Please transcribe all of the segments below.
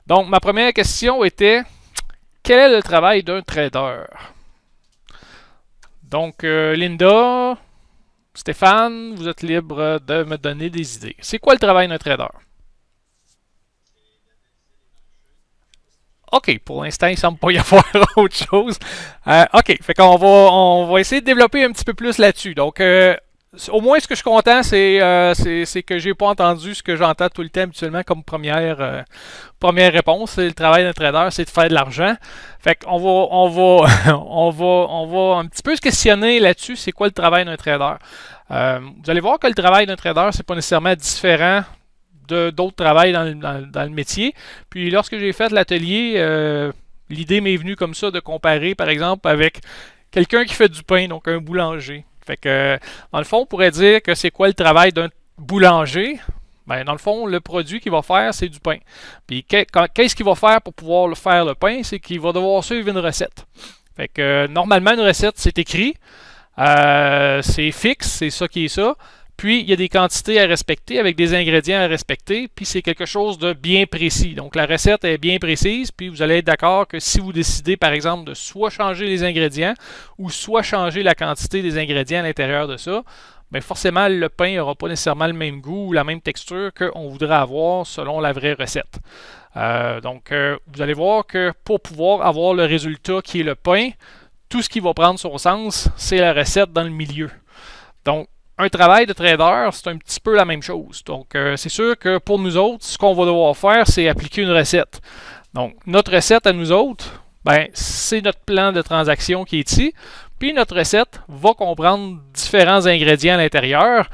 Donc, ma première question était, quel est le travail d'un trader? Donc, Linda, Stéphane, vous êtes libre de me donner des idées. C'est quoi le travail d'un trader? OK, pour l'instant, il ne semble pas y avoir autre chose. OK, fait qu'on va essayer de développer un petit peu plus là-dessus. Donc, au moins, ce que je suis content, c'est que j'ai pas entendu ce que j'entends tout le temps habituellement comme première réponse. C'est le travail d'un trader, c'est de faire de l'argent. Fait qu'on on va un petit peu se questionner là-dessus. C'est quoi le travail d'un trader? Vous allez voir que le travail d'un trader, c'est pas nécessairement différent d'autres travails dans le métier. Puis lorsque j'ai fait l'atelier, l'idée m'est venue comme ça de comparer, par exemple, avec quelqu'un qui fait du pain, donc un boulanger. Fait que, dans le fond, on pourrait dire que c'est quoi le travail d'un boulanger? Ben, dans le fond, le produit qu'il va faire, c'est du pain. Puis qu'est-ce qu'il va faire pour pouvoir faire le pain? C'est qu'il va devoir suivre une recette. Fait que normalement, une recette, c'est écrit. C'est fixe, c'est ça qui est ça. Puis, il y a des quantités à respecter avec des ingrédients à respecter, puis c'est quelque chose de bien précis. Donc, la recette est bien précise, puis vous allez être d'accord que si vous décidez, par exemple, de soit changer les ingrédients ou soit changer la quantité des ingrédients à l'intérieur de ça, bien forcément, le pain n'aura pas nécessairement le même goût ou la même texture qu'on voudrait avoir selon la vraie recette. Donc, vous allez voir que pour pouvoir avoir le résultat qui est le pain, tout ce qui va prendre son sens, c'est la recette dans le milieu. Donc, un travail de trader, c'est un petit peu la même chose. Donc, c'est sûr que pour nous autres, ce qu'on va devoir faire, c'est appliquer une recette. Donc, notre recette à nous autres, ben, c'est notre plan de transaction qui est ici. Puis, notre recette va comprendre différents ingrédients à l'intérieur.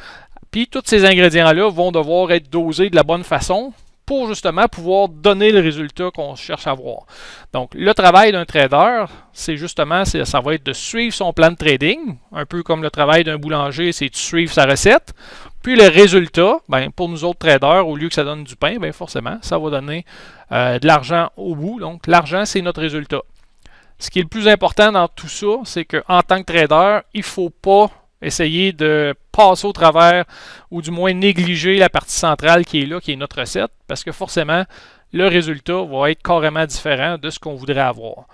Puis, tous ces ingrédients-là vont devoir être dosés de la bonne façon pour justement pouvoir donner le résultat qu'on cherche à avoir. Donc, le travail d'un trader, c'est justement, ça va être de suivre son plan de trading, un peu comme le travail d'un boulanger, c'est de suivre sa recette. Puis le résultat, ben, pour nous autres traders, au lieu que ça donne du pain, ben forcément, ça va donner de l'argent au bout. Donc, l'argent, c'est notre résultat. Ce qui est le plus important dans tout ça, c'est qu'en tant que trader, il ne faut pas essayer de passer au travers ou du moins négliger la partie centrale qui est là, qui est notre recette, parce que forcément, le résultat va être carrément différent de ce qu'on voudrait avoir.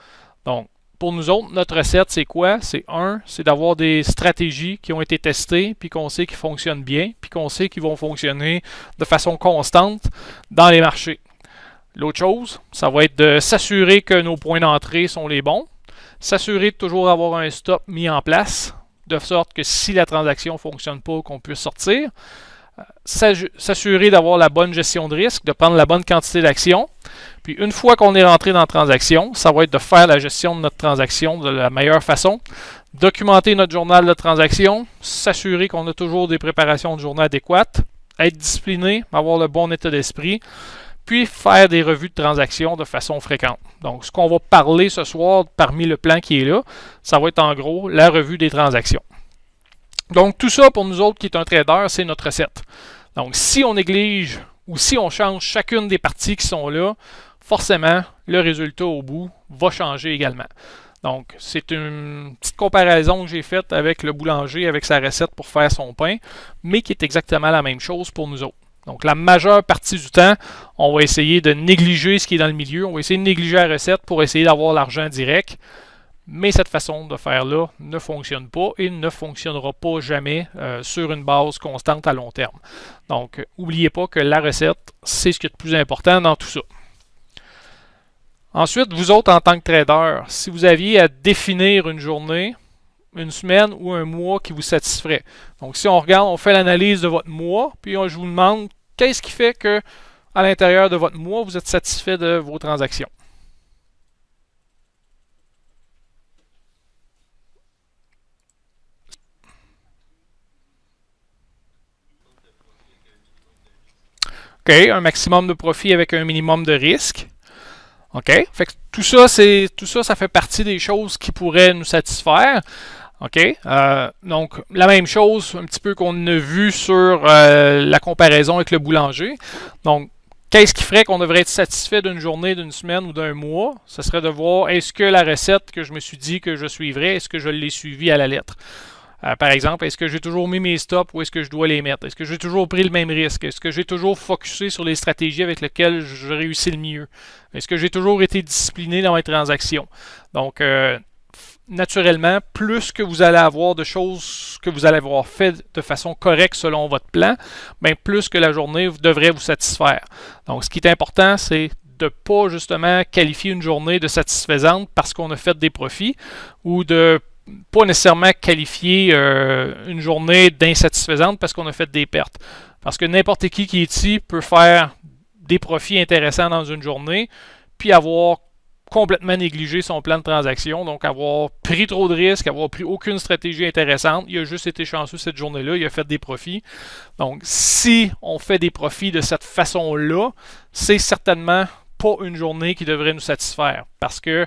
Donc, pour nous autres, notre recette, c'est quoi? C'est d'avoir des stratégies qui ont été testées, puis qu'on sait qu'ils fonctionnent bien, puis qu'on sait qu'ils vont fonctionner de façon constante dans les marchés. L'autre chose, ça va être de s'assurer que nos points d'entrée sont les bons, s'assurer de toujours avoir un stop mis en place, de sorte que si la transaction ne fonctionne pas, qu'on puisse sortir. S'assurer d'avoir la bonne gestion de risque, de prendre la bonne quantité d'actions. Puis une fois qu'on est rentré dans la transaction, ça va être de faire la gestion de notre transaction de la meilleure façon, documenter notre journal de transaction, s'assurer qu'on a toujours des préparations de journée adéquates, être discipliné, avoir le bon état d'esprit, puis faire des revues de transactions de façon fréquente. Donc, ce qu'on va parler ce soir parmi le plan qui est là, ça va être en gros la revue des transactions. Donc, tout ça pour nous autres qui est un trader, c'est notre recette. Donc, si on néglige ou si on change chacune des parties qui sont là, forcément, le résultat au bout va changer également. Donc, c'est une petite comparaison que j'ai faite avec le boulanger, avec sa recette pour faire son pain, mais qui est exactement la même chose pour nous autres. Donc, la majeure partie du temps, on va essayer de négliger ce qui est dans le milieu. On va essayer de négliger la recette pour essayer d'avoir l'argent direct. Mais cette façon de faire-là ne fonctionne pas et ne fonctionnera pas jamais sur une base constante à long terme. Donc, n'oubliez pas que la recette, c'est ce qui est le plus important dans tout ça. Ensuite, vous autres, en tant que trader, si vous aviez à définir une journée, une semaine ou un mois qui vous satisferait. Donc, si on regarde, on fait l'analyse de votre mois, puis je vous demande qu'est-ce qui fait que à l'intérieur de votre mois, vous êtes satisfait de vos transactions. OK, un maximum de profit avec un minimum de risque. OK, fait que tout ça, ça fait partie des choses qui pourraient nous satisfaire. OK, donc la même chose un petit peu qu'on a vu sur la comparaison avec le boulanger. Donc, qu'est-ce qui ferait qu'on devrait être satisfait d'une journée, d'une semaine ou d'un mois? Ce serait de voir est-ce que la recette que je me suis dit que je suivrais, est-ce que je l'ai suivie à la lettre? Par exemple, est-ce que j'ai toujours mis mes stops ou est-ce que je dois les mettre? Est-ce que j'ai toujours pris le même risque? Est-ce que j'ai toujours focusé sur les stratégies avec lesquelles je réussis le mieux? Est-ce que j'ai toujours été discipliné dans mes transactions? Donc, naturellement, plus que vous allez avoir de choses que vous allez avoir fait de façon correcte selon votre plan, bien plus que la journée devrait vous satisfaire. Donc, ce qui est important, c'est de ne pas justement qualifier une journée de satisfaisante parce qu'on a fait des profits ou de pas nécessairement qualifier une journée d'insatisfaisante parce qu'on a fait des pertes. Parce que n'importe qui est ici peut faire des profits intéressants dans une journée, puis avoir complètement négligé son plan de transaction, donc avoir pris trop de risques, avoir pris aucune stratégie intéressante. Il a juste été chanceux cette journée-là, il a fait des profits. Donc, si on fait des profits de cette façon-là, c'est certainement pas une journée qui devrait nous satisfaire. Parce que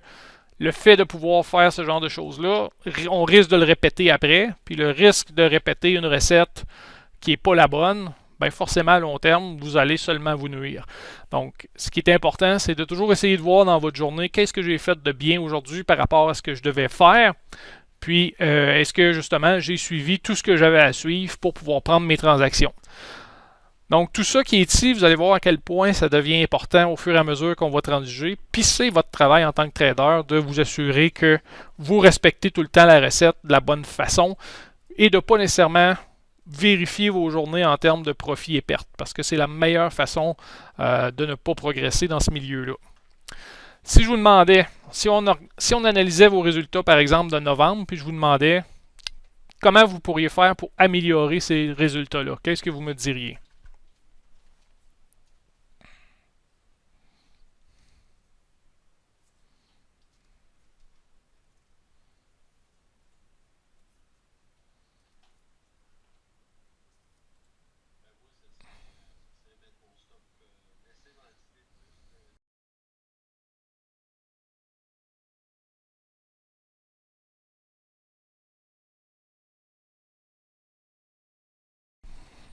le fait de pouvoir faire ce genre de choses-là, on risque de le répéter après, puis le risque de répéter une recette qui n'est pas la bonne, bien forcément à long terme, vous allez seulement vous nuire. Donc, ce qui est important, c'est de toujours essayer de voir dans votre journée qu'est-ce que j'ai fait de bien aujourd'hui par rapport à ce que je devais faire. Puis, est-ce que justement, j'ai suivi tout ce que j'avais à suivre pour pouvoir prendre mes transactions. Donc, tout ça qui est ici, vous allez voir à quel point ça devient important au fur et à mesure qu'on va transiger. Puis, c'est votre travail en tant que trader de vous assurer que vous respectez tout le temps la recette de la bonne façon et de ne pas nécessairement vérifier vos journées en termes de profit et perte, parce que c'est la meilleure façon de ne pas progresser dans ce milieu-là. Si je vous demandais, si on analysait vos résultats, par exemple, de novembre, puis je vous demandais comment vous pourriez faire pour améliorer ces résultats-là, qu'est-ce que vous me diriez?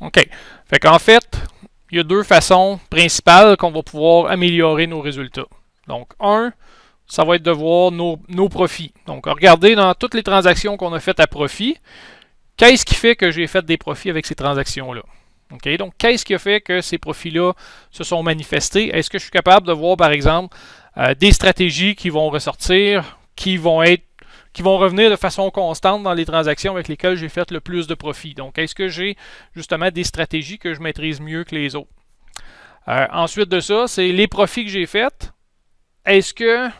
OK. Fait qu'en fait, il y a deux façons principales qu'on va pouvoir améliorer nos résultats. Donc, un, ça va être de voir nos profits. Donc, regardez dans toutes les transactions qu'on a faites à profit, qu'est-ce qui fait que j'ai fait des profits avec ces transactions-là? Okay? Donc, qu'est-ce qui a fait que ces profits-là se sont manifestés? Est-ce que je suis capable de voir, par exemple, des stratégies qui vont ressortir, qui vont revenir de façon constante dans les transactions avec lesquelles j'ai fait le plus de profit? Donc, est-ce que j'ai justement des stratégies que je maîtrise mieux que les autres? Ensuite de ça, c'est les profits que j'ai faits. Est-ce qu'il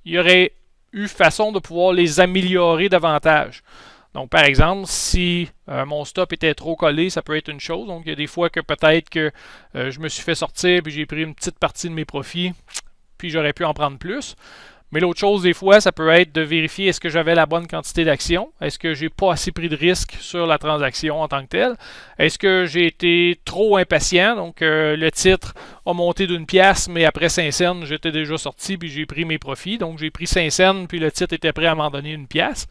y aurait eu façon de pouvoir les améliorer davantage? Donc, par exemple, si mon stop était trop collé, ça peut être une chose. Donc, il y a des fois que peut-être que je me suis fait sortir puis j'ai pris une petite partie de mes profits, puis j'aurais pu en prendre plus. Mais l'autre chose, des fois, ça peut être de vérifier est-ce que j'avais la bonne quantité d'actions, est-ce que j'ai pas assez pris de risque sur la transaction en tant que telle, est-ce que j'ai été trop impatient, donc le titre a monté d'une pièce, mais après 5 cents, j'étais déjà sorti puis j'ai pris mes profits, donc j'ai pris 5 cents puis le titre était prêt à m'en donner une pièce.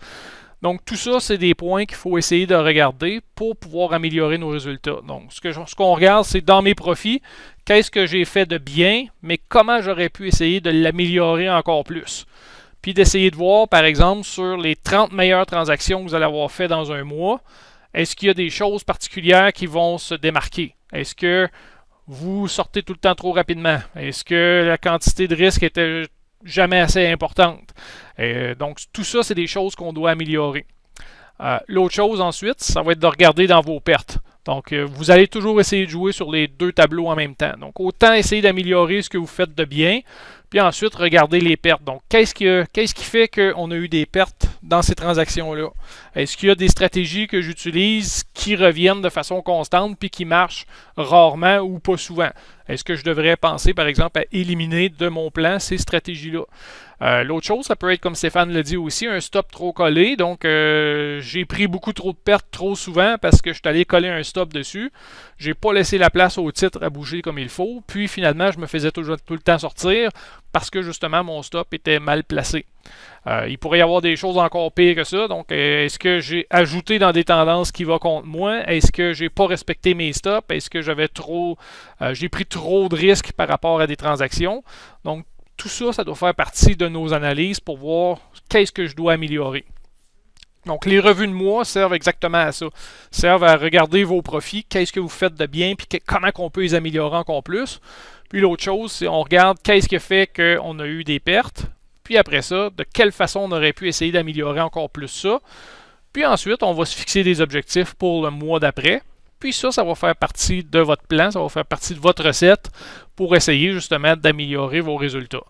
Donc, tout ça, c'est des points qu'il faut essayer de regarder pour pouvoir améliorer nos résultats. Donc, ce qu'on regarde, c'est dans mes profits, qu'est-ce que j'ai fait de bien, mais comment j'aurais pu essayer de l'améliorer encore plus. Puis d'essayer de voir, par exemple, sur les 30 meilleures transactions que vous allez avoir fait dans un mois, est-ce qu'il y a des choses particulières qui vont se démarquer? Est-ce que vous sortez tout le temps trop rapidement? Est-ce que la quantité de risque était jamais assez importante? Donc, tout ça, c'est des choses qu'on doit améliorer. L'autre chose ensuite, ça va être de regarder dans vos pertes. Donc, vous allez toujours essayer de jouer sur les deux tableaux en même temps. Donc, autant essayer d'améliorer ce que vous faites de bien, puis ensuite, regarder les pertes. Donc, qu'est-ce qui fait qu'on a eu des pertes dans ces transactions-là? Est-ce qu'il y a des stratégies que j'utilise qui reviennent de façon constante puis qui marchent rarement ou pas souvent? Est-ce que je devrais penser, par exemple, à éliminer de mon plan ces stratégies-là? L'autre chose, ça peut être, comme Stéphane l'a dit aussi, un stop trop collé. Donc, j'ai pris beaucoup trop de pertes trop souvent parce que je suis allé coller un stop dessus. J'ai pas laissé la place au titre à bouger comme il faut. Puis, finalement, je me faisais tout le temps sortir parce que, justement, mon stop était mal placé. Il pourrait y avoir des choses encore pires que ça. Donc, est-ce que j'ai ajouté dans des tendances qui vont contre moi? Est-ce que j'ai pas respecté mes stops? Est-ce que j'ai pris trop de risques par rapport à des transactions? Donc, tout ça, ça doit faire partie de nos analyses pour voir qu'est-ce que je dois améliorer. Donc, les revues de mois servent exactement à ça. Servent à regarder vos profits, qu'est-ce que vous faites de bien, puis comment on peut les améliorer encore plus. Puis l'autre chose, c'est on regarde qu'est-ce qui fait qu'on a eu des pertes. Puis après ça, de quelle façon on aurait pu essayer d'améliorer encore plus ça. Puis ensuite, on va se fixer des objectifs pour le mois d'après. Puis ça va faire partie de votre plan, ça va faire partie de votre recette pour essayer justement d'améliorer vos résultats.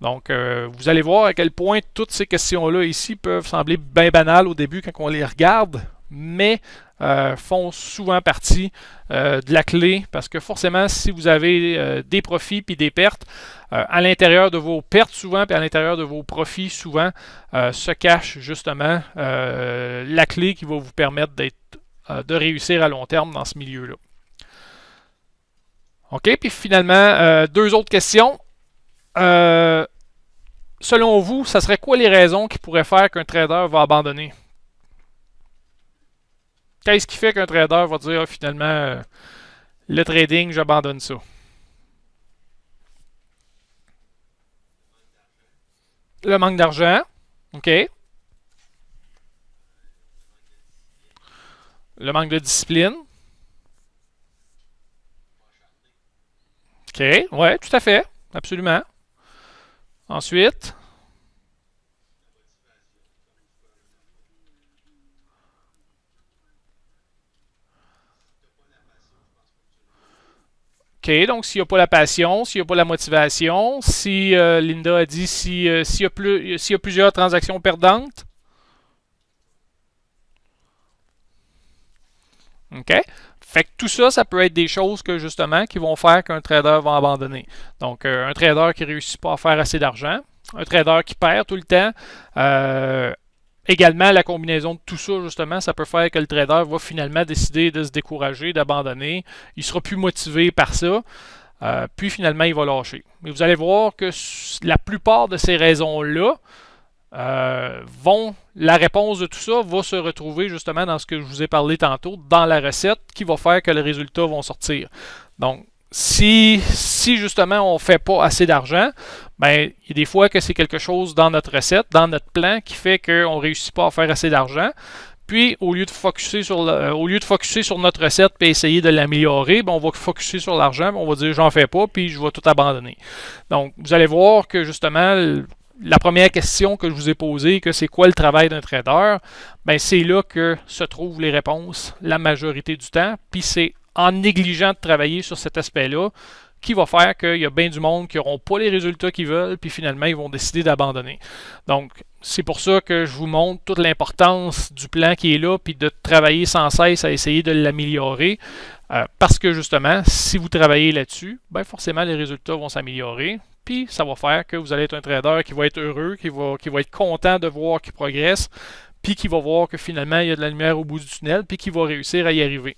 Donc, vous allez voir à quel point toutes ces questions-là ici peuvent sembler bien banales au début quand on les regarde, mais font souvent partie de la clé parce que forcément, si vous avez des profits puis des pertes, à l'intérieur de vos pertes souvent puis à l'intérieur de vos profits souvent se cache justement la clé qui va vous permettre de réussir à long terme dans ce milieu-là. OK, puis finalement, deux autres questions. Selon vous, ça serait quoi les raisons qui pourraient faire qu'un trader va abandonner? Qu'est-ce qui fait qu'un trader va dire finalement le trading, j'abandonne ça? Le manque d'argent. OK. Le manque de discipline. OK. Ouais, tout à fait. Absolument. Ensuite. OK, donc s'il n'y a pas la passion, s'il n'y a pas la motivation, si Linda a dit s'il y a plusieurs transactions perdantes. OK? Fait que tout ça, ça peut être des choses que justement qui vont faire qu'un trader va abandonner. Donc, un trader qui ne réussit pas à faire assez d'argent, un trader qui perd tout le temps. Également, la combinaison de tout ça, justement, ça peut faire que le trader va finalement décider de se décourager, d'abandonner. Il sera plus motivé par ça. Puis finalement, il va lâcher. Mais vous allez voir que la plupart de ces raisons-là la réponse de tout ça va se retrouver justement dans ce que je vous ai parlé tantôt, dans la recette qui va faire que les résultats vont sortir. Donc, si justement on ne fait pas assez d'argent, ben, il y a des fois que c'est quelque chose dans notre recette, dans notre plan, qui fait qu'on ne réussit pas à faire assez d'argent. Puis, au lieu de focusser sur notre recette et essayer de l'améliorer, ben, on va focusser sur l'argent, on va dire j'en fais pas, puis je vais tout abandonner. Donc, vous allez voir que justement, la première question que je vous ai posée, que c'est quoi le travail d'un trader, ben c'est là que se trouvent les réponses la majorité du temps. Puis c'est en négligeant de travailler sur cet aspect-là qui va faire qu'il y a bien du monde qui n'auront pas les résultats qu'ils veulent, puis finalement, ils vont décider d'abandonner. Donc, c'est pour ça que je vous montre toute l'importance du plan qui est là, puis de travailler sans cesse à essayer de l'améliorer. Parce que justement, si vous travaillez là-dessus, ben forcément, les résultats vont s'améliorer. Puis ça va faire que vous allez être un trader qui va être heureux, qui va être content de voir qu'il progresse, puis qui va voir que finalement, il y a de la lumière au bout du tunnel, puis qui va réussir à y arriver.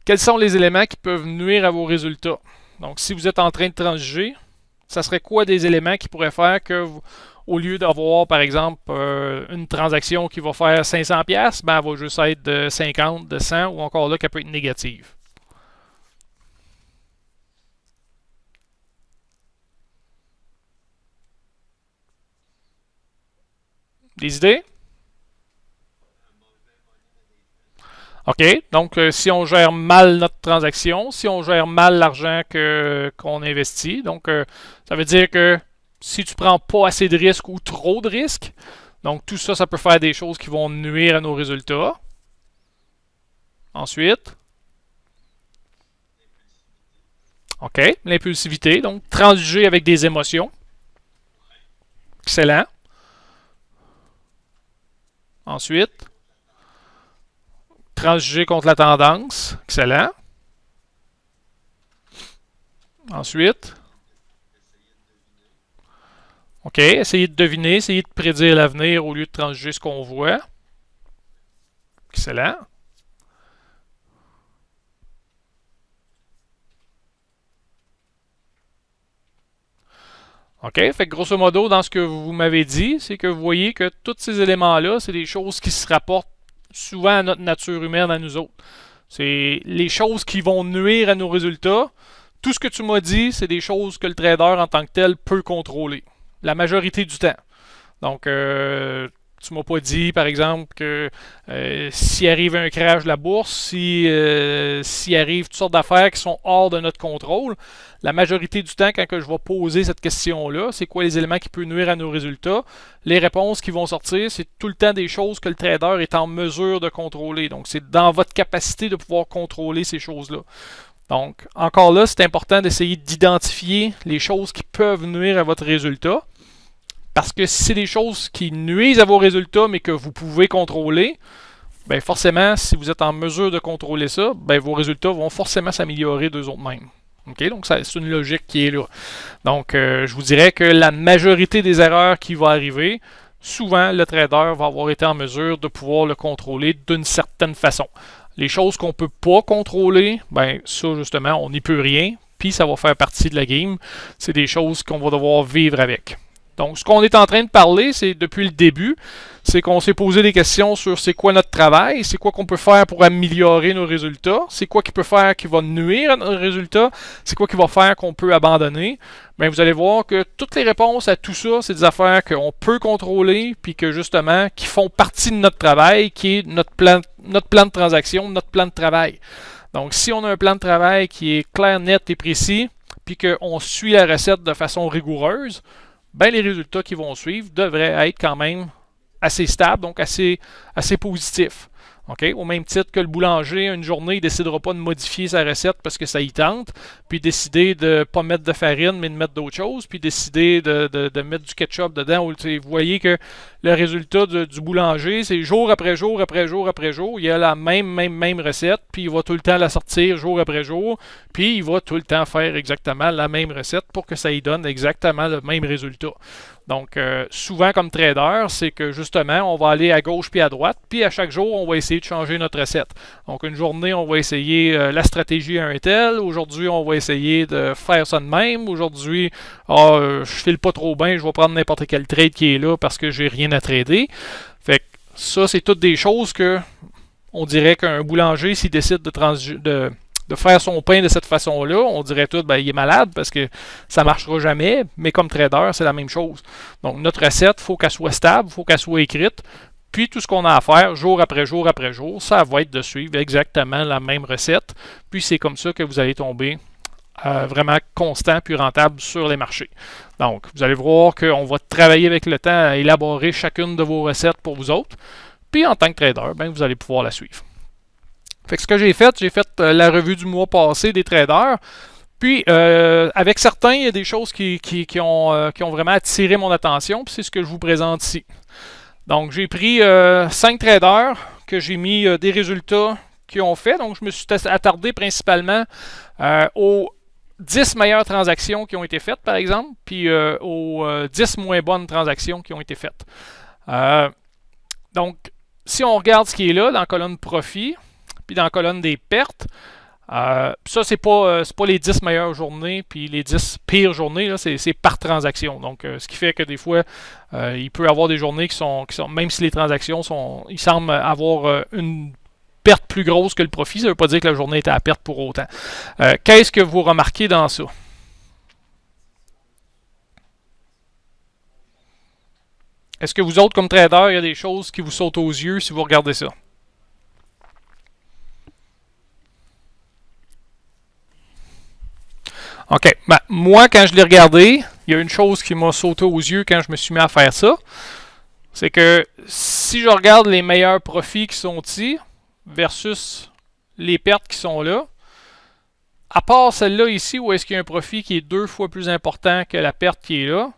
Quels sont les éléments qui peuvent nuire à vos résultats? Donc, si vous êtes en train de transiger, ça serait quoi des éléments qui pourraient faire que, au lieu d'avoir, par exemple, une transaction qui va faire 500$, ben, elle va juste être de 50, de 100, ou encore là, qu'elle peut être négative? Des idées? OK, donc si on gère mal notre transaction, si on gère mal l'argent qu'on investit, donc ça veut dire que si tu prends pas assez de risques ou trop de risques, donc tout ça, ça peut faire des choses qui vont nuire à nos résultats. Ensuite, OK, l'impulsivité, donc transiger avec des émotions. Excellent. Ensuite, transiger contre la tendance. Excellent. Ensuite, OK, essayer de deviner, essayer de prédire l'avenir au lieu de transiger ce qu'on voit. Excellent. OK, fait que grosso modo, dans ce que vous m'avez dit, c'est que vous voyez que tous ces éléments-là, c'est des choses qui se rapportent souvent à notre nature humaine, à nous autres. C'est les choses qui vont nuire à nos résultats. Tout ce que tu m'as dit, c'est des choses que le trader en tant que tel peut contrôler. La majorité du temps. Donc, Tu m'as pas dit, par exemple, que s'il arrive un crash de la bourse, s'il arrive toutes sortes d'affaires qui sont hors de notre contrôle, la majorité du temps, quand je vais poser cette question-là, c'est quoi les éléments qui peuvent nuire à nos résultats? Les réponses qui vont sortir, c'est tout le temps des choses que le trader est en mesure de contrôler. Donc, c'est dans votre capacité de pouvoir contrôler ces choses-là. Donc, encore là, c'est important d'essayer d'identifier les choses qui peuvent nuire à votre résultat. Parce que si c'est des choses qui nuisent à vos résultats, mais que vous pouvez contrôler, bien forcément, si vous êtes en mesure de contrôler ça, bien vos résultats vont forcément s'améliorer d'eux autres mêmes. Okay? Donc, c'est une logique qui est là. Donc, je vous dirais que la majorité des erreurs qui vont arriver, souvent, le trader va avoir été en mesure de pouvoir le contrôler d'une certaine façon. Les choses qu'on ne peut pas contrôler, ben ça, justement, on n'y peut rien, puis ça va faire partie de la game. C'est des choses qu'on va devoir vivre avec. Donc, ce qu'on est en train de parler, c'est depuis le début, c'est qu'on s'est posé des questions sur c'est quoi notre travail, c'est quoi qu'on peut faire pour améliorer nos résultats, c'est quoi qui peut faire qui va nuire à nos résultats, c'est quoi qui va faire qu'on peut abandonner. Bien, vous allez voir que toutes les réponses à tout ça, c'est des affaires qu'on peut contrôler, puis que justement, qui font partie de notre travail, qui est notre plan de transaction, notre plan de travail. Donc, si on a un plan de travail qui est clair, net et précis, puis qu'on suit la recette de façon rigoureuse, ben les résultats qui vont suivre devraient être quand même assez stables, donc assez positifs. Okay? Au même titre que le boulanger, une journée, il ne décidera pas de modifier sa recette parce que ça y tente, puis décider de ne pas mettre de farine, mais de mettre d'autres choses, puis décider de mettre du ketchup dedans. Vous voyez que le résultat du boulanger, c'est jour après jour, après jour, après jour, il a la même recette, puis il va tout le temps la sortir jour après jour, puis il va tout le temps faire exactement la même recette pour que ça y donne exactement le même résultat. Donc, souvent comme trader, c'est que justement, on va aller à gauche puis à droite, puis à chaque jour, on va essayer de changer notre recette. Donc, une journée, on va essayer la stratégie à un tel. Aujourd'hui, on va essayer de faire ça de même. Aujourd'hui, je file pas trop bien, je vais prendre n'importe quel trade qui est là parce que j'ai rien à trader. Fait que ça, c'est toutes des choses que on dirait qu'un boulanger, s'il décide de faire son pain de cette façon-là, on dirait tout, ben, il est malade parce que ça ne marchera jamais, mais comme trader, c'est la même chose. Donc, notre recette, il faut qu'elle soit stable, il faut qu'elle soit écrite, puis tout ce qu'on a à faire, jour après jour après jour, ça va être de suivre exactement la même recette, puis c'est comme ça que vous allez tomber vraiment constant puis rentable sur les marchés. Donc, vous allez voir qu'on va travailler avec le temps à élaborer chacune de vos recettes pour vous autres, puis en tant que trader, ben, vous allez pouvoir la suivre. Fait que ce que j'ai fait la revue du mois passé des traders. Puis, avec certains, il y a des choses qui ont vraiment attiré mon attention. Puis, c'est ce que je vous présente ici. Donc, j'ai pris 5 traders que j'ai mis des résultats qu'ils ont fait. Donc, je me suis attardé principalement aux 10 meilleures transactions qui ont été faites, par exemple, puis aux 10 moins bonnes transactions qui ont été faites. Donc, si on regarde ce qui est là, dans la colonne profit, puis dans la colonne des pertes, ça, c'est pas les 10 meilleures journées, puis les 10 pires journées, là, c'est par transaction. Donc, ce qui fait que des fois, il peut y avoir des journées qui sont même si les transactions ils semblent avoir une perte plus grosse que le profit, ça ne veut pas dire que la journée était à perte pour autant. Qu'est-ce que vous remarquez dans ça? Est-ce que vous autres, comme trader, il y a des choses qui vous sautent aux yeux si vous regardez ça? OK. Ben, moi, quand je l'ai regardé, il y a une chose qui m'a sauté aux yeux quand je me suis mis à faire ça. C'est que si je regarde les meilleurs profits qui sont ici versus les pertes qui sont là, à part celle-là ici où est-ce qu'il y a un profit qui est 2 fois plus important que la perte qui est là,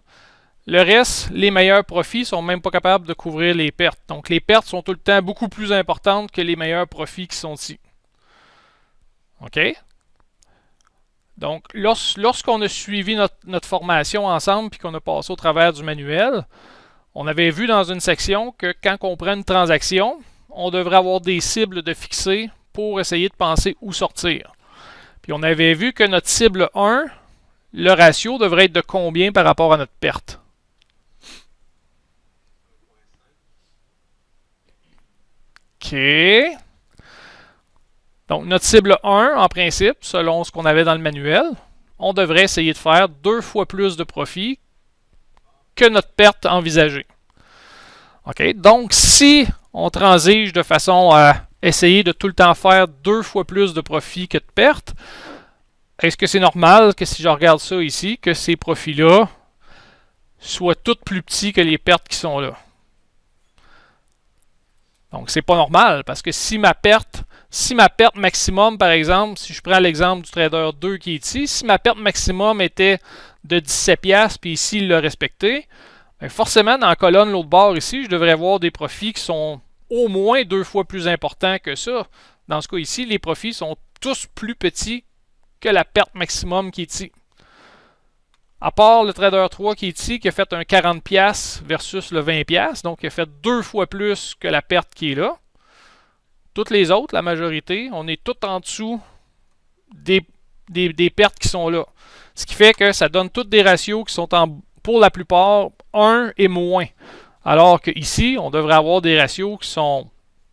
le reste, les meilleurs profits sont même pas capables de couvrir les pertes. Donc les pertes sont tout le temps beaucoup plus importantes que les meilleurs profits qui sont ici. OK? Donc, lorsqu'on a suivi notre formation ensemble puis qu'on a passé au travers du manuel, on avait vu dans une section que quand on prend une transaction, on devrait avoir des cibles de fixer pour essayer de penser où sortir. Puis on avait vu que notre cible 1, le ratio devrait être de combien par rapport à notre perte? OK. Donc, notre cible 1, en principe, selon ce qu'on avait dans le manuel, on devrait essayer de faire 2 fois plus de profit que notre perte envisagée. OK? Donc, si on transige de façon à essayer de tout le temps faire 2 fois plus de profit que de pertes, est-ce que c'est normal que si je regarde ça ici, que ces profits-là soient tous plus petits que les pertes qui sont là? Donc, c'est pas normal, parce que si ma perte maximum, par exemple, si je prends l'exemple du trader 2 qui est ici, si ma perte maximum était de 17$, puis ici, il l'a respecté, bien forcément, dans la colonne l'autre bord ici, je devrais voir des profits qui sont au moins 2 fois plus importants que ça. Dans ce cas ici, les profits sont tous plus petits que la perte maximum qui est ici. À part le trader 3 qui est ici, qui a fait un 40$ versus le 20$, donc il a fait 2 fois plus que la perte qui est là. Toutes les autres, la majorité, on est tout en dessous des pertes qui sont là. Ce qui fait que ça donne tous des ratios qui sont, pour la plupart, 1 et moins. Alors qu'ici, on devrait avoir des ratios qui sont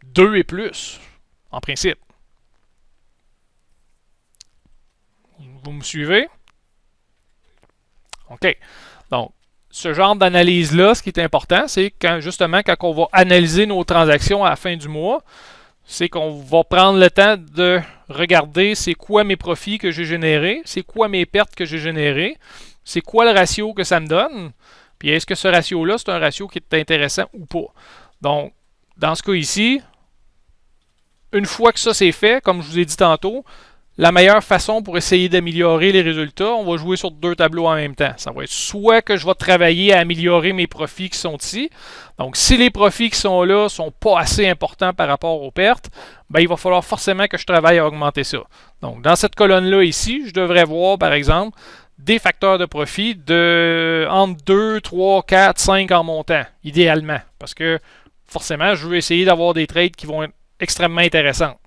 2 et plus, en principe. Vous me suivez? OK. Donc, ce genre d'analyse-là, ce qui est important, c'est justement quand on va analyser nos transactions à la fin du mois, c'est qu'on va prendre le temps de regarder c'est quoi mes profits que j'ai générés, c'est quoi mes pertes que j'ai générées, c'est quoi le ratio que ça me donne, puis est-ce que ce ratio-là, c'est un ratio qui est intéressant ou pas. Donc, dans ce cas ici, une fois que ça c'est fait, comme je vous ai dit tantôt, la meilleure façon pour essayer d'améliorer les résultats, on va jouer sur 2 tableaux en même temps. Ça va être soit que je vais travailler à améliorer mes profits qui sont ici. Donc, si les profits qui sont là ne sont pas assez importants par rapport aux pertes, ben, il va falloir forcément que je travaille à augmenter ça. Donc, dans cette colonne-là ici, je devrais voir, par exemple, des facteurs de profit de entre 2, 3, 4, 5 en montant, idéalement. Parce que, forcément, je veux essayer d'avoir des trades qui vont être extrêmement intéressants.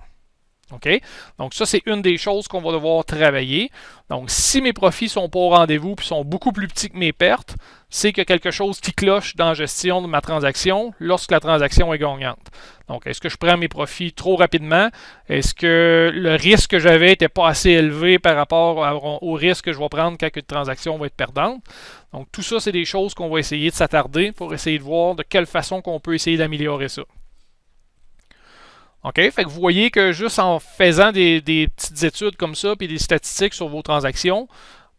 OK? Donc, ça, c'est une des choses qu'on va devoir travailler. Donc, si mes profits sont pas au rendez-vous et sont beaucoup plus petits que mes pertes, c'est qu'il y a quelque chose qui cloche dans la gestion de ma transaction lorsque la transaction est gagnante. Donc, est-ce que je prends mes profits trop rapidement? Est-ce que le risque que j'avais n'était pas assez élevé par rapport au risque que je vais prendre quand une transaction va être perdante? Donc, tout ça, c'est des choses qu'on va essayer de s'attarder pour essayer de voir de quelle façon qu'on peut essayer d'améliorer ça. OK? Fait que vous voyez que juste en faisant des petites études comme ça puis des statistiques sur vos transactions,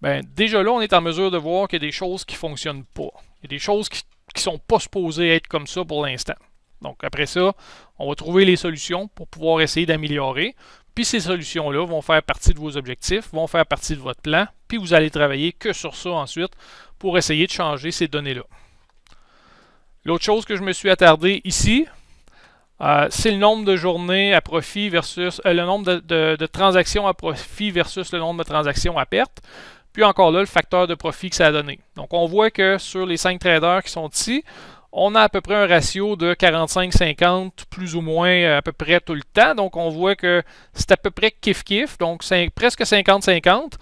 ben déjà là, on est en mesure de voir qu'il y a des choses qui ne fonctionnent pas. Il y a des choses qui ne sont pas supposées être comme ça pour l'instant. Donc après ça, on va trouver les solutions pour pouvoir essayer d'améliorer. Puis ces solutions-là vont faire partie de vos objectifs, vont faire partie de votre plan, puis vous allez travailler que sur ça ensuite pour essayer de changer ces données-là. L'autre chose que je me suis attardé ici, c'est le nombre de journées à profit versus le nombre de transactions à profit versus le nombre de transactions à perte. Puis encore là, le facteur de profit que ça a donné. Donc on voit que sur les 5 traders qui sont ici, on a à peu près un ratio de 45-50, plus ou moins à peu près tout le temps. Donc on voit que c'est à peu près kiff-kiff, donc presque 50-50.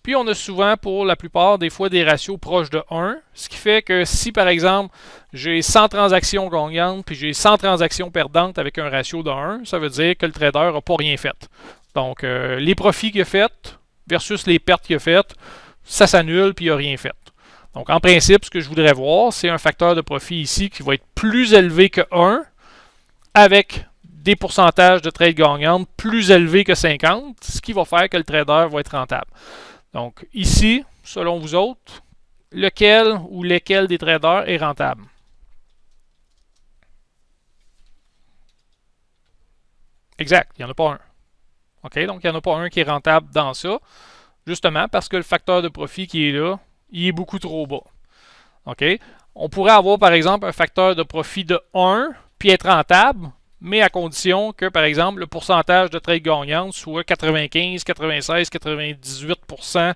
Puis on a souvent, pour la plupart des fois, des ratios proches de 1, ce qui fait que si, par exemple, j'ai 100 transactions gagnantes puis j'ai 100 transactions perdantes avec un ratio de 1, ça veut dire que le trader n'a pas rien fait. Donc, les profits qu'il a fait versus les pertes qu'il a faites, ça s'annule puis il n'a rien fait. Donc, en principe, ce que je voudrais voir, c'est un facteur de profit ici qui va être plus élevé que 1 avec des pourcentages de trades gagnantes plus élevés que 50, ce qui va faire que le trader va être rentable. Donc, ici, selon vous autres, lequel ou lesquels des traders est rentable? Exact, il n'y en a pas un. OK, donc il n'y en a pas un qui est rentable dans ça, justement parce que le facteur de profit qui est là, il est beaucoup trop bas. OK? On pourrait avoir, par exemple, un facteur de profit de 1, puis être rentable, mais à condition que, par exemple, le pourcentage de trades gagnantes soit 95, 96, 98%.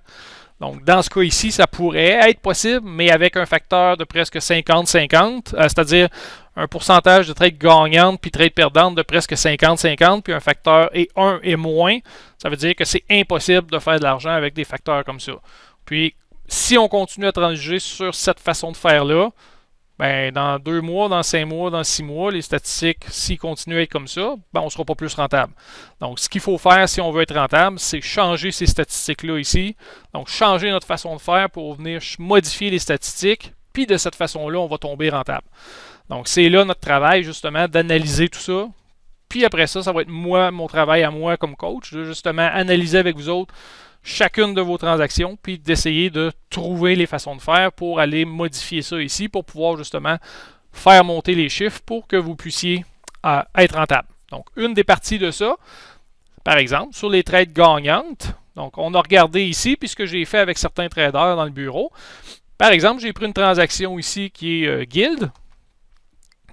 Donc, dans ce cas ici, ça pourrait être possible, mais avec un facteur de presque 50-50, c'est-à-dire un pourcentage de trades gagnantes puis trades perdantes de presque 50-50, puis un facteur et 1 et moins, ça veut dire que c'est impossible de faire de l'argent avec des facteurs comme ça. Puis, si on continue à transiger sur cette façon de faire-là, ben, dans 2 mois, dans 5 mois, dans 6 mois, les statistiques, s'ils continuent à être comme ça, ben, on ne sera pas plus rentable. Donc, ce qu'il faut faire si on veut être rentable, c'est changer ces statistiques-là ici. Donc, changer notre façon de faire pour venir modifier les statistiques, puis de cette façon-là, on va tomber rentable. Donc, c'est là notre travail, justement, d'analyser tout ça. Puis après ça, ça va être mon travail à moi comme coach, de justement analyser avec vous autres chacune de vos transactions, puis d'essayer de trouver les façons de faire pour aller modifier ça ici, pour pouvoir justement faire monter les chiffres pour que vous puissiez être rentable. Donc, une des parties de ça, par exemple, sur les trades gagnantes, donc on a regardé ici, puis ce que j'ai fait avec certains traders dans le bureau. Par exemple, j'ai pris une transaction ici qui est Guild.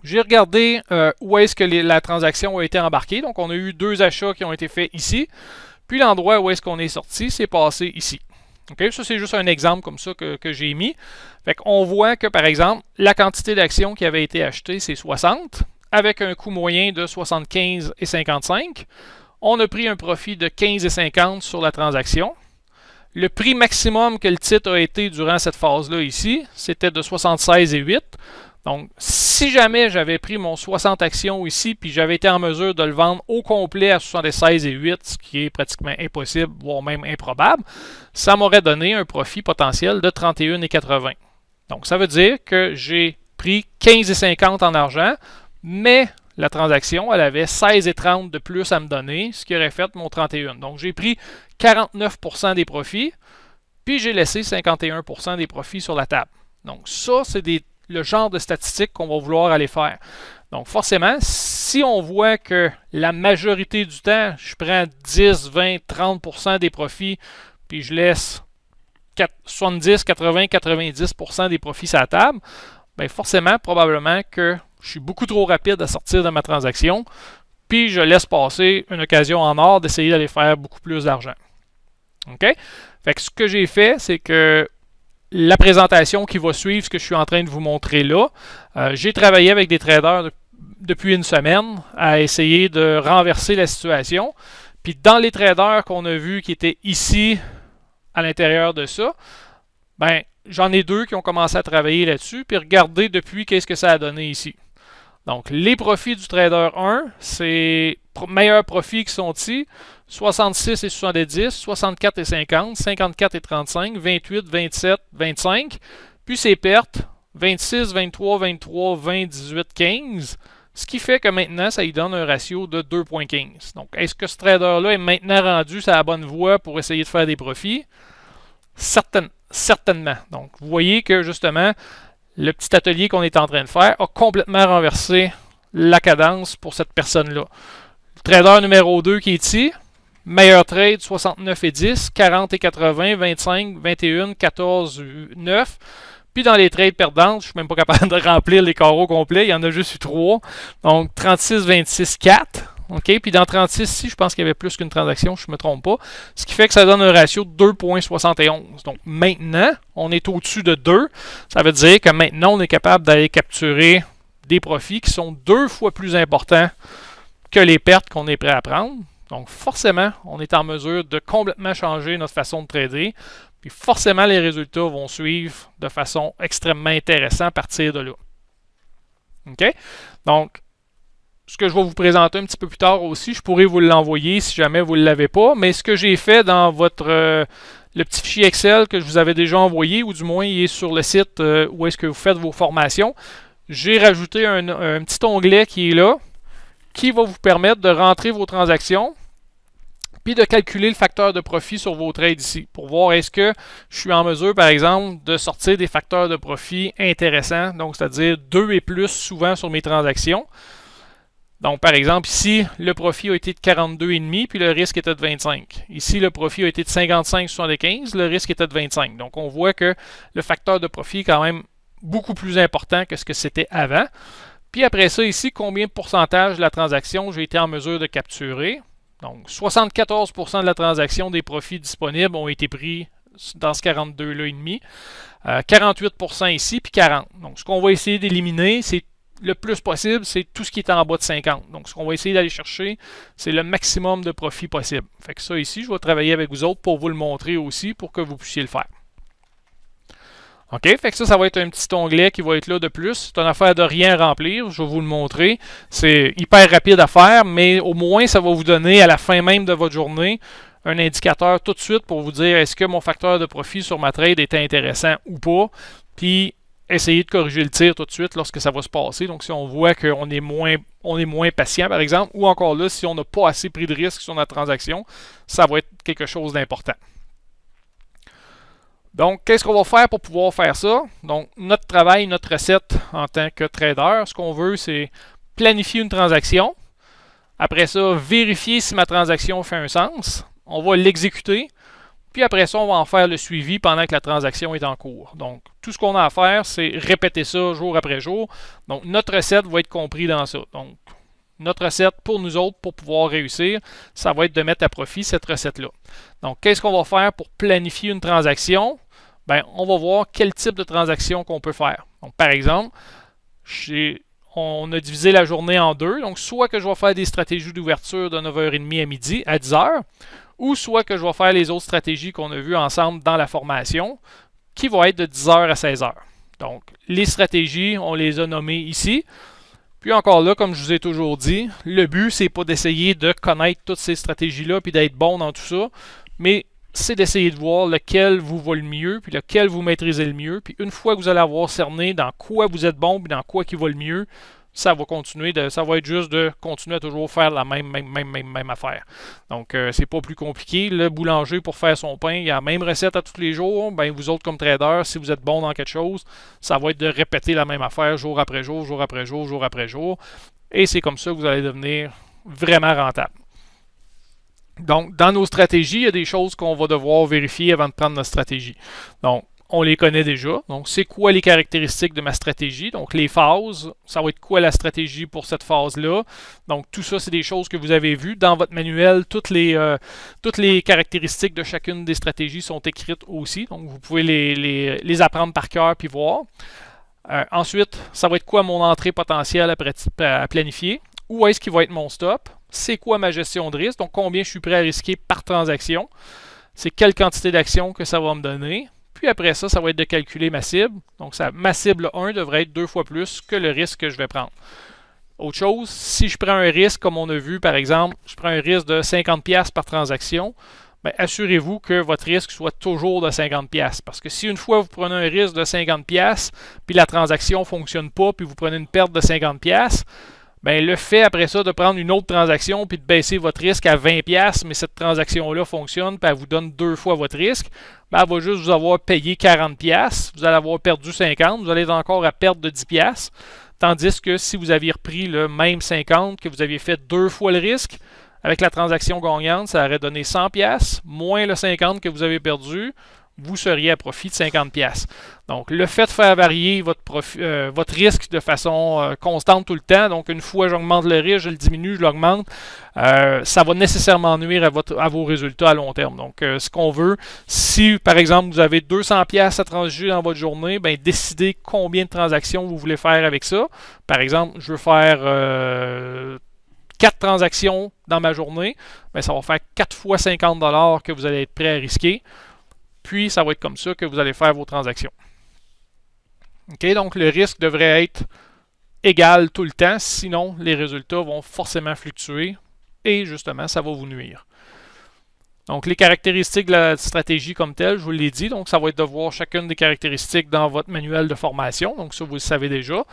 J'ai regardé où est-ce que la transaction a été embarquée. Donc, on a eu 2 achats qui ont été faits ici. Puis, l'endroit où est-ce qu'on est sorti, c'est passé ici. Okay? Ça, c'est juste un exemple comme ça que j'ai mis. Fait qu'on voit que, par exemple, la quantité d'actions qui avait été achetée, c'est 60, avec un coût moyen de 75,55. On a pris un profit de 15,50 sur la transaction. Le prix maximum que le titre a été durant cette phase-là ici, c'était de 76,8. Donc, si jamais j'avais pris mon 60 actions ici, puis j'avais été en mesure de le vendre au complet à 76,8, ce qui est pratiquement impossible, voire même improbable, ça m'aurait donné un profit potentiel de 31,80. Donc, ça veut dire que j'ai pris 15,50 en argent, mais la transaction, elle avait 16,30 de plus à me donner, ce qui aurait fait mon 31. Donc, j'ai pris 49% des profits, puis j'ai laissé 51% des profits sur la table. Donc, ça, c'est le genre de statistiques qu'on va vouloir aller faire. Donc, forcément, si on voit que la majorité du temps, je prends 10, 20, 30% des profits, puis je laisse 70, 80, 90% des profits sur la table, bien forcément, probablement que je suis beaucoup trop rapide à sortir de ma transaction, puis je laisse passer une occasion en or d'essayer d'aller faire beaucoup plus d'argent. OK? Fait que ce que j'ai fait, c'est que la présentation qui va suivre, ce que je suis en train de vous montrer là, j'ai travaillé avec des traders depuis une semaine à essayer de renverser la situation. Puis dans les traders qu'on a vus qui étaient ici, à l'intérieur de ça, ben j'en ai 2 qui ont commencé à travailler là-dessus, puis regardez depuis qu'est-ce que ça a donné ici. Donc, les profits du trader 1, c'est meilleurs profits qui sont ici, 66 et 70, 64 et 50, 54 et 35, 28, 27, 25. Puis ses pertes, 26, 23, 23, 20, 18, 15. Ce qui fait que maintenant, ça lui donne un ratio de 2,15. Donc, est-ce que ce trader-là est maintenant rendu sur la bonne voie pour essayer de faire des profits? Certainement. Donc, vous voyez que justement, le petit atelier qu'on est en train de faire a complètement renversé la cadence pour cette personne-là. Le trader numéro 2 qui est ici, meilleur trade, 69 et 10, 40 et 80, 25, 21, 14, 9. Puis dans les trades perdantes, je ne suis même pas capable de remplir les carreaux complets, il y en a juste eu 3. Donc 36, 26, 4. OK? Puis dans 36, ici, je pense qu'il y avait plus qu'une transaction, je ne me trompe pas. Ce qui fait que ça donne un ratio de 2,71. Donc maintenant, on est au-dessus de 2. Ça veut dire que maintenant, on est capable d'aller capturer des profits qui sont 2 fois plus importants que les pertes qu'on est prêt à prendre. Donc forcément, on est en mesure de complètement changer notre façon de trader. Puis forcément, les résultats vont suivre de façon extrêmement intéressante à partir de là. OK? Donc, ce que je vais vous présenter un petit peu plus tard aussi, je pourrais vous l'envoyer si jamais vous ne l'avez pas. Mais ce que j'ai fait dans le petit fichier Excel que je vous avais déjà envoyé, ou du moins il est sur le site où est-ce que vous faites vos formations, j'ai rajouté un petit onglet qui est là, qui va vous permettre de rentrer vos transactions, puis de calculer le facteur de profit sur vos trades ici, pour voir est-ce que je suis en mesure, par exemple, de sortir des facteurs de profit intéressants, donc c'est-à-dire 2 et plus souvent sur mes transactions. Donc, par exemple, ici, le profit a été de 42,5, puis le risque était de 25. Ici, le profit a été de 55,75, le risque était de 25. Donc, on voit que le facteur de profit est quand même beaucoup plus important que ce que c'était avant. Puis après ça, ici, combien de pourcentage de la transaction j'ai été en mesure de capturer. Donc, 74% de la transaction des profits disponibles ont été pris dans ce 42-là et demi. 48% ici, puis 40%. Donc, ce qu'on va essayer d'éliminer, c'est le plus possible, c'est tout ce qui est en bas de 50. Donc, ce qu'on va essayer d'aller chercher, c'est le maximum de profit possible. Fait que ça ici, je vais travailler avec vous autres pour vous le montrer aussi, pour que vous puissiez le faire. OK? Fait que ça va être un petit onglet qui va être là de plus. C'est une affaire de rien remplir. Je vais vous le montrer. C'est hyper rapide à faire, mais au moins, ça va vous donner à la fin même de votre journée un indicateur tout de suite pour vous dire est-ce que mon facteur de profit sur ma trade est intéressant ou pas. Puis, essayer de corriger le tir tout de suite lorsque ça va se passer. Donc, si on voit qu'on est moins patient, par exemple, ou encore là, si on n'a pas assez pris de risque sur notre transaction, ça va être quelque chose d'important. Donc, qu'est-ce qu'on va faire pour pouvoir faire ça? Donc, notre travail, notre recette en tant que trader, ce qu'on veut, c'est planifier une transaction. Après ça, vérifier si ma transaction fait un sens. On va l'exécuter. Puis après ça, on va en faire le suivi pendant que la transaction est en cours. Donc, tout ce qu'on a à faire, c'est répéter ça jour après jour. Donc, notre recette va être comprise dans ça. Donc, notre recette pour nous autres, pour pouvoir réussir, ça va être de mettre à profit cette recette-là. Donc, qu'est-ce qu'on va faire pour planifier une transaction? Bien, on va voir quel type de transaction qu'on peut faire. Donc, par exemple, on a divisé la journée en deux. Donc, soit que je vais faire des stratégies d'ouverture de 9h30 à midi à 10h, ou soit que je vais faire les autres stratégies qu'on a vues ensemble dans la formation, qui vont être de 10h à 16h. Donc, les stratégies, on les a nommées ici. Puis encore là, comme je vous ai toujours dit, le but, c'est pas d'essayer de connaître toutes ces stratégies-là puis d'être bon dans tout ça, mais c'est d'essayer de voir lequel vous va le mieux, puis lequel vous maîtrisez le mieux. Puis une fois que vous allez avoir cerné dans quoi vous êtes bon, puis dans quoi qui va le mieux, ça va continuer, ça va être juste de continuer à toujours faire la même affaire. Donc, c'est pas plus compliqué. Le boulanger, pour faire son pain, il a la même recette à tous les jours. Ben, vous autres, comme traders, si vous êtes bon dans quelque chose, ça va être de répéter la même affaire jour après jour, jour après jour, jour après jour. Et c'est comme ça que vous allez devenir vraiment rentable. Donc, dans nos stratégies, il y a des choses qu'on va devoir vérifier avant de prendre notre stratégie. Donc, on les connaît déjà. Donc, c'est quoi les caractéristiques de ma stratégie? Donc, les phases, ça va être quoi la stratégie pour cette phase-là? Donc, tout ça, c'est des choses que vous avez vues. Dans votre manuel, toutes les caractéristiques de chacune des stratégies sont écrites aussi. Donc, vous pouvez les apprendre par cœur puis voir. Ensuite, ça va être quoi mon entrée potentielle à planifier? Où est-ce qu'il va être mon stop? C'est quoi ma gestion de risque? Donc, combien je suis prêt à risquer par transaction? C'est quelle quantité d'actions que ça va me donner? Puis après ça, ça va être de calculer ma cible. Donc, ma cible 1 devrait être 2 fois plus que le risque que je vais prendre. Autre chose, si je prends un risque, comme on a vu par exemple, je prends un risque de 50$ par transaction, bien, assurez-vous que votre risque soit toujours de 50$. Parce que si une fois vous prenez un risque de 50$, puis la transaction ne fonctionne pas, puis vous prenez une perte de 50$, bien, le fait après ça de prendre une autre transaction puis de baisser votre risque à 20$, mais cette transaction-là fonctionne puis elle vous donne 2 fois votre risque, bien, elle va juste vous avoir payé 40$, vous allez avoir perdu 50$, vous allez être encore à perte de 10$, tandis que si vous aviez repris le même 50$, que vous aviez fait 2 fois le risque, avec la transaction gagnante, ça aurait donné 100$, moins le 50$ que vous avez perdu, vous seriez à profit de 50$. Donc, le fait de faire varier votre risque de façon constante tout le temps, donc une fois j'augmente le risque, je le diminue, je l'augmente, ça va nécessairement nuire à vos résultats à long terme. Donc, ce qu'on veut, si par exemple vous avez 200$ à transiger dans votre journée, bien, décidez combien de transactions vous voulez faire avec ça. Par exemple, je veux faire 4 transactions dans ma journée, bien, ça va faire 4 fois 50$ que vous allez être prêt à risquer. Puis, ça va être comme ça que vous allez faire vos transactions. OK, donc le risque devrait être égal tout le temps, sinon les résultats vont forcément fluctuer et justement, ça va vous nuire. Donc, les caractéristiques de la stratégie comme telle, je vous l'ai dit, donc ça va être de voir chacune des caractéristiques dans votre manuel de formation, donc ça vous le savez déjà.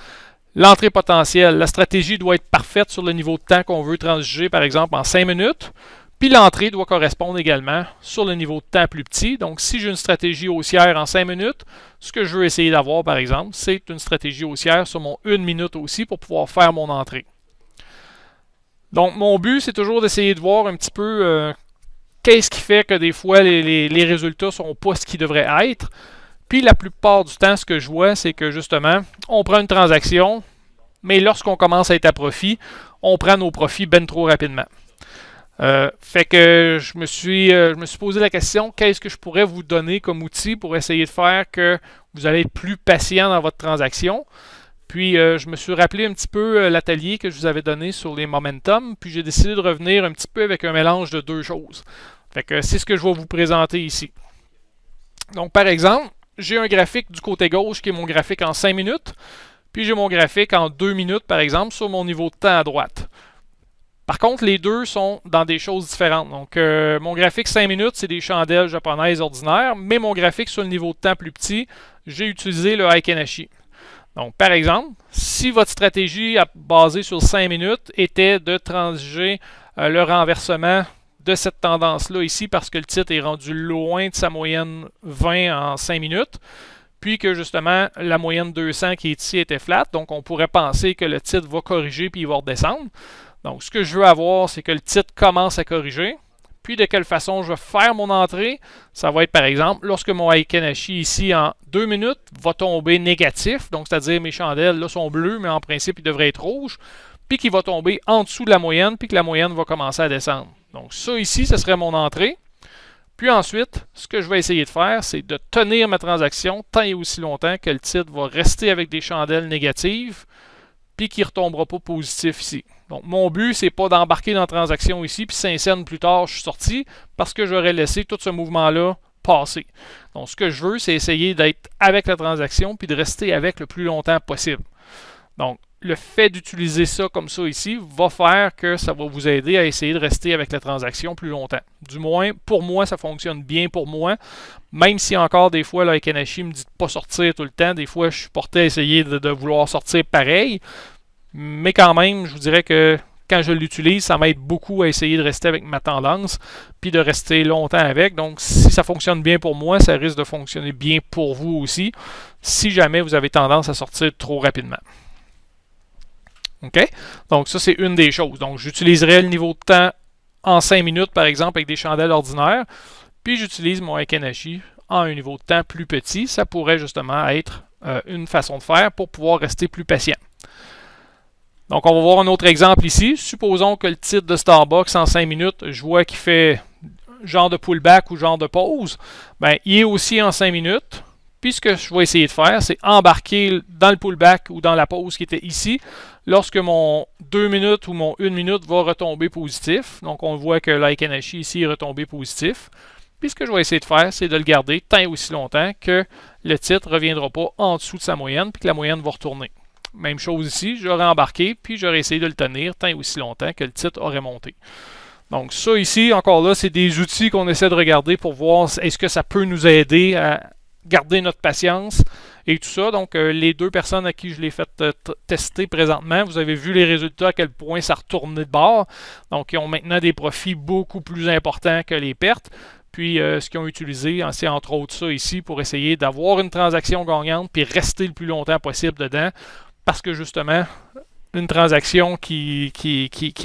L'entrée potentielle, la stratégie doit être parfaite sur le niveau de temps qu'on veut transiger, par exemple en 5 minutes. Puis l'entrée doit correspondre également sur le niveau de temps plus petit. Donc, si j'ai une stratégie haussière en 5 minutes, ce que je veux essayer d'avoir, par exemple, c'est une stratégie haussière sur mon 1 minute aussi pour pouvoir faire mon entrée. Donc, mon but, c'est toujours d'essayer de voir un petit peu qu'est-ce qui fait que des fois, les résultats ne sont pas ce qu'ils devraient être. Puis, la plupart du temps, ce que je vois, c'est que justement, on prend une transaction, mais lorsqu'on commence à être à profit, on prend nos profits bien trop rapidement. Fait que je me suis posé la question, qu'est-ce que je pourrais vous donner comme outil pour essayer de faire que vous allez être plus patient dans votre transaction. Puis je me suis rappelé un petit peu l'atelier que je vous avais donné sur les momentum, puis j'ai décidé de revenir un petit peu avec un mélange de deux choses. Fait que c'est ce que je vais vous présenter ici. Donc par exemple, j'ai un graphique du côté gauche qui est mon graphique en 5 minutes, puis j'ai mon graphique en 2 minutes par exemple sur mon niveau de temps à droite. Par contre, les deux sont dans des choses différentes. Donc, mon graphique 5 minutes, c'est des chandelles japonaises ordinaires, mais mon graphique sur le niveau de temps plus petit, j'ai utilisé le Heikin Ashi. Donc, par exemple, si votre stratégie basée sur 5 minutes était de transiger le renversement de cette tendance-là ici parce que le titre est rendu loin de sa moyenne 20 en 5 minutes, puis que justement la moyenne 200 qui est ici était flat, donc on pourrait penser que le titre va corriger puis il va redescendre. Donc, ce que je veux avoir, c'est que le titre commence à corriger. Puis de quelle façon je vais faire mon entrée, ça va être par exemple lorsque mon Heikin Ashi ici en 2 minutes va tomber négatif, donc c'est-à-dire mes chandelles là sont bleues, mais en principe ils devraient être rouges, puis qu'il va tomber en dessous de la moyenne, puis que la moyenne va commencer à descendre. Donc ça ici, ce serait mon entrée. Puis ensuite, ce que je vais essayer de faire, c'est de tenir ma transaction tant et aussi longtemps que le titre va rester avec des chandelles négatives, puis qu'il ne retombera pas positif ici. Donc, mon but, c'est pas d'embarquer dans la transaction ici, puis 5 cents plus tard, je suis sorti, parce que j'aurais laissé tout ce mouvement-là passer. Donc, ce que je veux, c'est essayer d'être avec la transaction, puis de rester avec le plus longtemps possible. Donc, le fait d'utiliser ça comme ça ici va faire que ça va vous aider à essayer de rester avec la transaction plus longtemps. Du moins, pour moi, ça fonctionne bien pour moi. Même si encore des fois, le Heikin Ashi me dit de ne pas sortir tout le temps, des fois, je suis porté à essayer de vouloir sortir pareil. Mais quand même, je vous dirais que quand je l'utilise, ça m'aide beaucoup à essayer de rester avec ma tendance, puis de rester longtemps avec. Donc, si ça fonctionne bien pour moi, ça risque de fonctionner bien pour vous aussi, si jamais vous avez tendance à sortir trop rapidement. OK? Donc, ça, c'est une des choses. Donc, j'utiliserai le niveau de temps en 5 minutes, par exemple, avec des chandelles ordinaires, puis j'utilise mon Heikin Ashi en un niveau de temps plus petit. Ça pourrait justement être une façon de faire pour pouvoir rester plus patient. Donc, on va voir un autre exemple ici. Supposons que le titre de Starbucks en 5 minutes, je vois qu'il fait genre de pullback ou genre de pause. Bien, il est aussi en 5 minutes. Puis, ce que je vais essayer de faire, c'est embarquer dans le pullback ou dans la pause qui était ici lorsque mon 2 minutes ou mon 1 minute va retomber positif. Donc, on voit que l'Heikin Ashi ici est retombé positif. Puis, ce que je vais essayer de faire, c'est de le garder tant et aussi longtemps que le titre ne reviendra pas en dessous de sa moyenne puis que la moyenne va retourner. Même chose ici, j'aurais embarqué, puis j'aurais essayé de le tenir tant et aussi longtemps que le titre aurait monté. Donc ça ici, encore là, c'est des outils qu'on essaie de regarder pour voir est-ce que ça peut nous aider à garder notre patience et tout ça. Donc les deux personnes à qui je l'ai fait tester présentement, vous avez vu les résultats, à quel point ça retournait de bord. Donc ils ont maintenant des profits beaucoup plus importants que les pertes. Puis ce qu'ils ont utilisé, c'est entre autres ça ici pour essayer d'avoir une transaction gagnante puis rester le plus longtemps possible dedans. Parce que justement, une transaction qui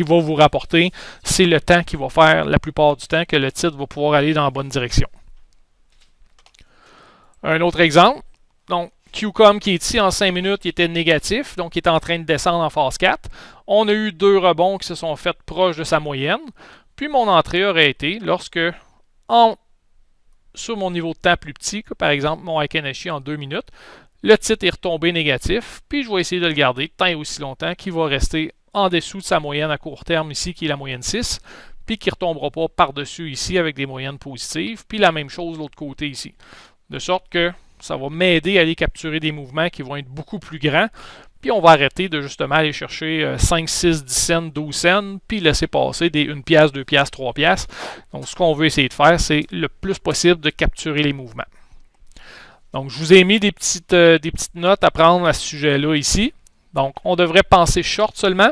va vous rapporter, c'est le temps qui va faire la plupart du temps que le titre va pouvoir aller dans la bonne direction. Un autre exemple, donc QCOM qui est ici en 5 minutes, il était négatif, donc il est en train de descendre en phase 4. On a eu 2 rebonds qui se sont faits proches de sa moyenne. Puis mon entrée aurait été lorsque, sur mon niveau de temps plus petit, par exemple mon Heikin Ashi en 2 minutes, le titre est retombé négatif, puis je vais essayer de le garder tant et aussi longtemps qu'il va rester en dessous de sa moyenne à court terme ici, qui est la moyenne 6, puis qu'il ne retombera pas par-dessus ici avec des moyennes positives, puis la même chose de l'autre côté ici. De sorte que ça va m'aider à aller capturer des mouvements qui vont être beaucoup plus grands, puis on va arrêter de justement aller chercher 5, 6, 10 cents, 12 cents, puis laisser passer des 1 pièce, 2 pièces, 3 pièces. Donc ce qu'on veut essayer de faire, c'est le plus possible de capturer les mouvements. Donc, je vous ai mis des petites notes à prendre à ce sujet-là ici. Donc, on devrait penser short seulement.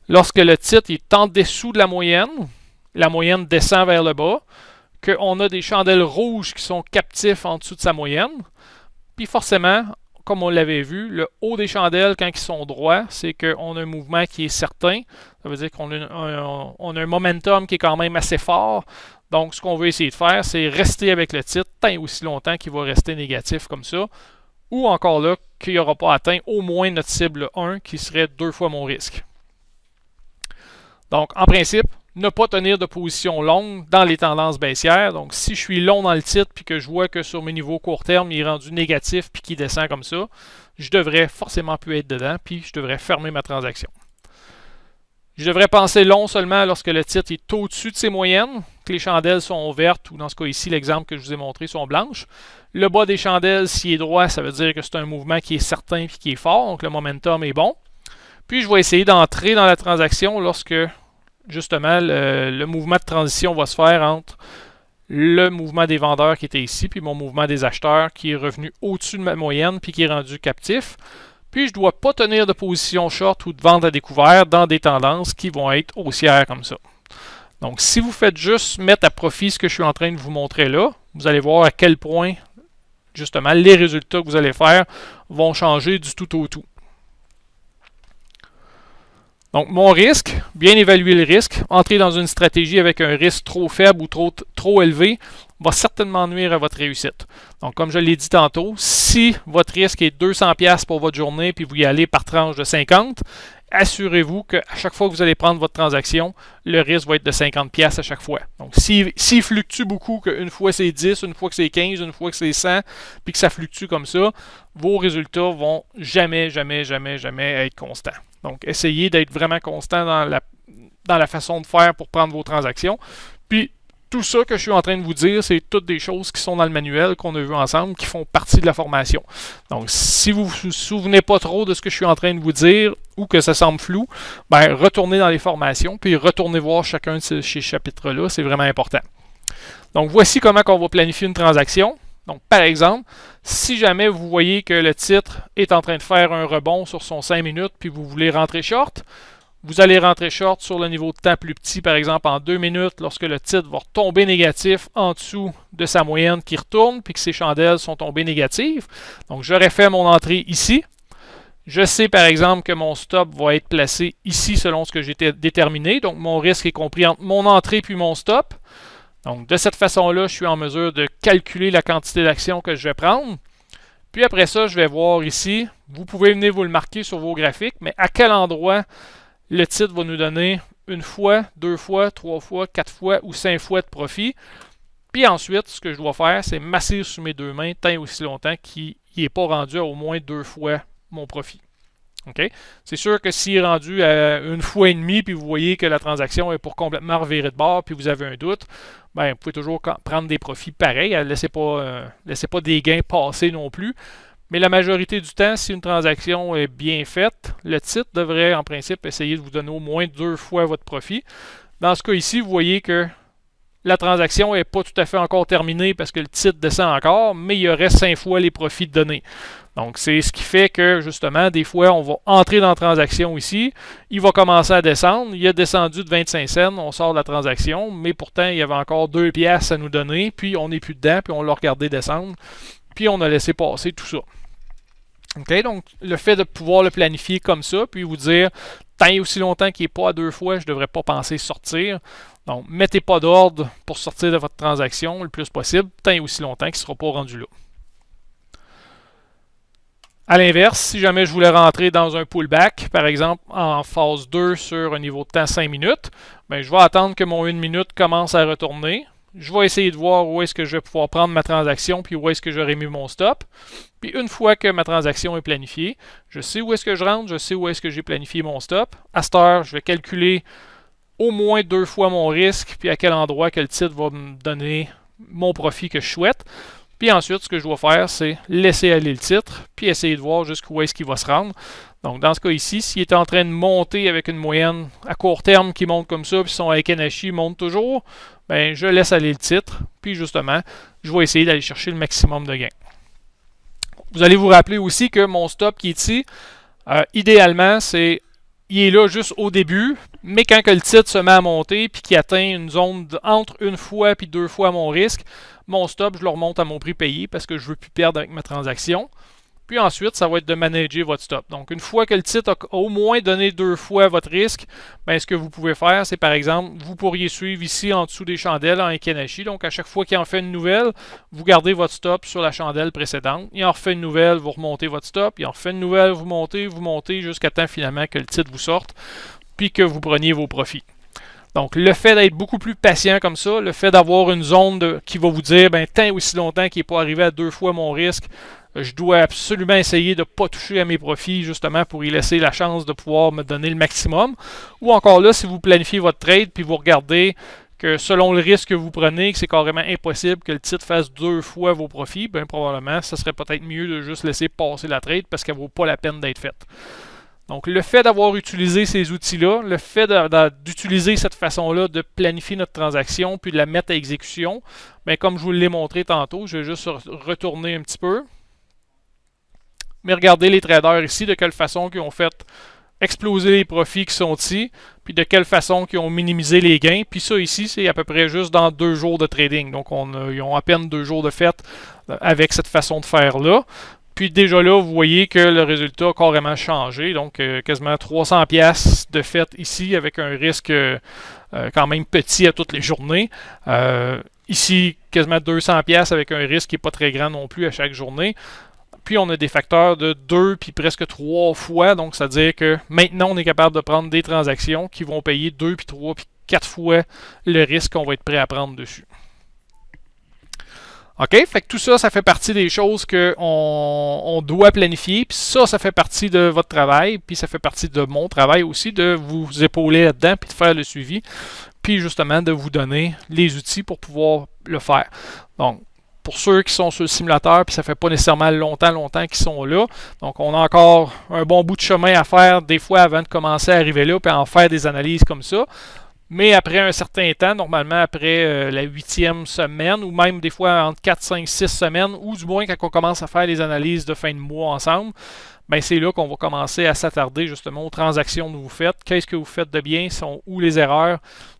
Lorsque le titre est en dessous de la moyenne descend vers le bas, qu'on a des chandelles rouges qui sont captifs en dessous de sa moyenne. Puis forcément, comme on l'avait vu, le haut des chandelles, quand ils sont droits, c'est qu'on a un mouvement qui est certain. Ça veut dire qu'on a un momentum qui est quand même assez fort. Donc, ce qu'on veut essayer de faire, c'est rester avec le titre tant et aussi longtemps qu'il va rester négatif comme ça. Ou encore là, qu'il n'aura pas atteint au moins notre cible 1, qui serait 2 fois mon risque. Donc, en principe, ne pas tenir de position longue dans les tendances baissières. Donc, si je suis long dans le titre puis que je vois que sur mes niveaux court terme, il est rendu négatif puis qu'il descend comme ça, je devrais forcément plus être dedans puis je devrais fermer ma transaction. Je devrais penser long seulement lorsque le titre est au-dessus de ses moyennes, que les chandelles sont vertes ou dans ce cas ici, l'exemple que je vous ai montré sont blanches. Le bas des chandelles, s'il est droit, ça veut dire que c'est un mouvement qui est certain et qui est fort, donc le momentum est bon. Puis je vais essayer d'entrer dans la transaction lorsque justement le mouvement de transition va se faire entre le mouvement des vendeurs qui était ici, puis mon mouvement des acheteurs qui est revenu au-dessus de ma moyenne, puis qui est rendu captif. Puis je ne dois pas tenir de position short ou de vente à découvert dans des tendances qui vont être haussières comme ça. Donc si vous faites juste mettre à profit ce que je suis en train de vous montrer là, vous allez voir à quel point justement les résultats que vous allez faire vont changer du tout au tout. Donc, mon risque, bien évaluer le risque, entrer dans une stratégie avec un risque trop faible ou trop élevé va certainement nuire à votre réussite. Donc, comme je l'ai dit tantôt, si votre risque est 200$ pour votre journée puis vous y allez par tranche de 50, assurez-vous qu'à chaque fois que vous allez prendre votre transaction, le risque va être de 50$ à chaque fois. Donc, s'il fluctue beaucoup, qu'une fois c'est 10, une fois que c'est 15, une fois que c'est 100, puis que ça fluctue comme ça, vos résultats vont jamais être constants. Donc, essayez d'être vraiment constant dans la façon de faire pour prendre vos transactions. Puis, tout ça que je suis en train de vous dire, c'est toutes des choses qui sont dans le manuel qu'on a vu ensemble, qui font partie de la formation. Donc, si vous ne vous souvenez pas trop de ce que je suis en train de vous dire ou que ça semble flou, ben, retournez dans les formations, puis retournez voir chacun de ces chapitres-là. C'est vraiment important. Donc, voici comment on va planifier une transaction. Donc, par exemple, si jamais vous voyez que le titre est en train de faire un rebond sur son 5 minutes, puis vous voulez rentrer short, vous allez rentrer short sur le niveau de temps plus petit, par exemple en 2 minutes, lorsque le titre va retomber négatif en dessous de sa moyenne qui retourne, puis que ses chandelles sont tombées négatives. Donc, j'aurais fait mon entrée ici. Je sais, par exemple, que mon stop va être placé ici selon ce que j'ai déterminé. Donc, mon risque est compris entre mon entrée puis mon stop. Donc, de cette façon-là, je suis en mesure de calculer la quantité d'actions que je vais prendre. Puis après ça, je vais voir ici, vous pouvez venir vous le marquer sur vos graphiques, mais à quel endroit le titre va nous donner une fois, 2 fois, 3 fois, 4 fois ou 5 fois de profit. Puis ensuite, ce que je dois faire, c'est m'asseoir sous mes 2 mains tant et aussi longtemps qu'il n'est pas rendu à au moins 2 fois mon profit. Okay? C'est sûr que s'il est rendu à 1 fois et demie, puis vous voyez que la transaction est pour complètement revirer de bord, puis vous avez un doute, ben, vous pouvez toujours prendre des profits pareils. Laissez pas des gains passer non plus. Mais la majorité du temps, si une transaction est bien faite, le titre devrait en principe essayer de vous donner au moins 2 fois votre profit. Dans ce cas ici, vous voyez que la transaction n'est pas tout à fait encore terminée parce que le titre descend encore, mais il y aurait 5 fois les profits donnés. Donc, c'est ce qui fait que, justement, des fois, on va entrer dans la transaction ici. Il va commencer à descendre. Il a descendu de 25 cents. On sort de la transaction. Mais pourtant, il y avait encore 2 piastres à nous donner. Puis, on n'est plus dedans. Puis, on l'a regardé descendre. Puis, on a laissé passer tout ça. OK? Donc, le fait de pouvoir le planifier comme ça, puis vous dire, tant et aussi longtemps qu'il n'est pas à 2 fois, je ne devrais pas penser sortir. Donc, mettez pas d'ordre pour sortir de votre transaction le plus possible, tant et aussi longtemps qu'il ne sera pas rendu là. A l'inverse, si jamais je voulais rentrer dans un pullback, par exemple en phase 2 sur un niveau de temps 5 minutes, bien, je vais attendre que mon 1 minute commence à retourner. Je vais essayer de voir où est-ce que je vais pouvoir prendre ma transaction, puis où est-ce que j'aurai mis mon stop. Puis une fois que ma transaction est planifiée, je sais où est-ce que je rentre, je sais où est-ce que j'ai planifié mon stop. À cette heure, je vais calculer au moins 2 fois mon risque, puis à quel endroit que le titre va me donner mon profit que je souhaite. Puis ensuite, ce que je dois faire, c'est laisser aller le titre, puis essayer de voir jusqu'où est-ce qu'il va se rendre. Donc, dans ce cas ici, s'il est en train de monter avec une moyenne à court terme qui monte comme ça, puis son Aikenashi monte toujours, bien, je laisse aller le titre, puis justement, je vais essayer d'aller chercher le maximum de gains. Vous allez vous rappeler aussi que mon stop qui est ici, idéalement, il est là juste au début, mais quand que le titre se met à monter, puis qu'il atteint une zone entre 1 fois et 2 fois mon risque, mon stop, je le remonte à mon prix payé parce que je ne veux plus perdre avec ma transaction. Puis ensuite, ça va être de manager votre stop. Donc, une fois que le titre a au moins donné 2 fois votre risque, bien, ce que vous pouvez faire, c'est par exemple, vous pourriez suivre ici en dessous des chandelles en Aikenashi. Donc, à chaque fois qu'il en fait une nouvelle, vous gardez votre stop sur la chandelle précédente. Il en refait une nouvelle, vous remontez votre stop. Il en refait une nouvelle, vous montez jusqu'à temps finalement que le titre vous sorte, puis que vous preniez vos profits. Donc, le fait d'être beaucoup plus patient comme ça, le fait d'avoir une zone qui va vous dire, ben, tant aussi longtemps qu'il n'est pas arrivé à 2 fois mon risque, je dois absolument essayer de ne pas toucher à mes profits, justement, pour y laisser la chance de pouvoir me donner le maximum. Ou encore là, si vous planifiez votre trade, puis vous regardez que selon le risque que vous prenez, que c'est carrément impossible que le titre fasse 2 fois vos profits, bien probablement, ça serait peut-être mieux de juste laisser passer la trade parce qu'elle ne vaut pas la peine d'être faite. Donc, le fait d'avoir utilisé ces outils-là, le fait d'utiliser cette façon-là de planifier notre transaction puis de la mettre à exécution, bien, comme je vous l'ai montré tantôt, je vais juste retourner un petit peu. mais regardez les traders ici, de quelle façon ils ont fait exploser les profits qui sont ici, puis de quelle façon ils ont minimisé les gains. Puis ça ici, c'est à peu près juste dans 2 jours de trading. Donc ils ont à peine 2 jours de fête avec cette façon de faire-là. Puis déjà là, vous voyez que le résultat a carrément changé. Donc quasiment 300 pièces de fête ici avec un risque quand même petit à toutes les journées. Ici, quasiment 200 pièces avec un risque qui n'est pas très grand non plus à chaque journée. Puis on a des facteurs de 2 puis presque 3 fois. Donc ça veut dire que maintenant on est capable de prendre des transactions qui vont payer 2 puis 3 puis 4 fois le risque qu'on va être prêt à prendre dessus. OK? Fait que tout ça, ça fait partie des choses qu'on doit planifier. Puis ça fait partie de votre travail. Puis ça fait partie de mon travail aussi, de vous épauler là-dedans puis de faire le suivi. Puis justement, de vous donner les outils pour pouvoir le faire. Donc, pour ceux qui sont sur le simulateur, puis ça fait pas nécessairement longtemps qu'ils sont là. Donc, on a encore un bon bout de chemin à faire des fois avant de commencer à arriver là puis à en faire des analyses comme ça. Mais après un certain temps, normalement après la 8e semaine, ou même des fois entre 4, 5, 6 semaines, ou du moins quand on commence à faire les analyses de fin de mois ensemble, ben c'est là qu'on va commencer à s'attarder justement aux transactions que vous faites. Qu'est-ce que vous faites de bien, sont où les erreurs,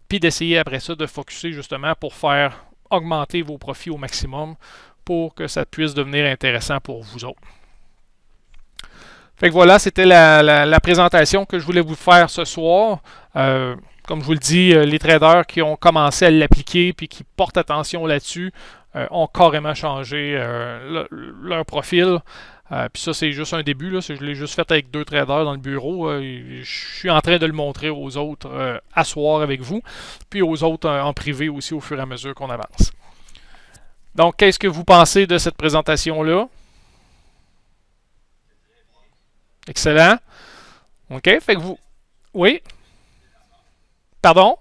puis d'essayer après ça de focusser justement pour faire augmenter vos profits au maximum pour que ça puisse devenir intéressant pour vous autres. Fait que voilà, c'était la présentation que je voulais vous faire ce soir. Comme je vous le dis, les traders qui ont commencé à l'appliquer puis qui portent attention là-dessus ont carrément changé leur profil. Puis ça, c'est juste un début. Là. Je l'ai juste fait avec 2 traders dans le bureau. Je suis en train de le montrer aux autres à soir avec vous, puis aux autres en privé aussi au fur et à mesure qu'on avance. Donc, qu'est-ce que vous pensez de cette présentation-là? Excellent. OK, fait que vous... Oui? Pardon?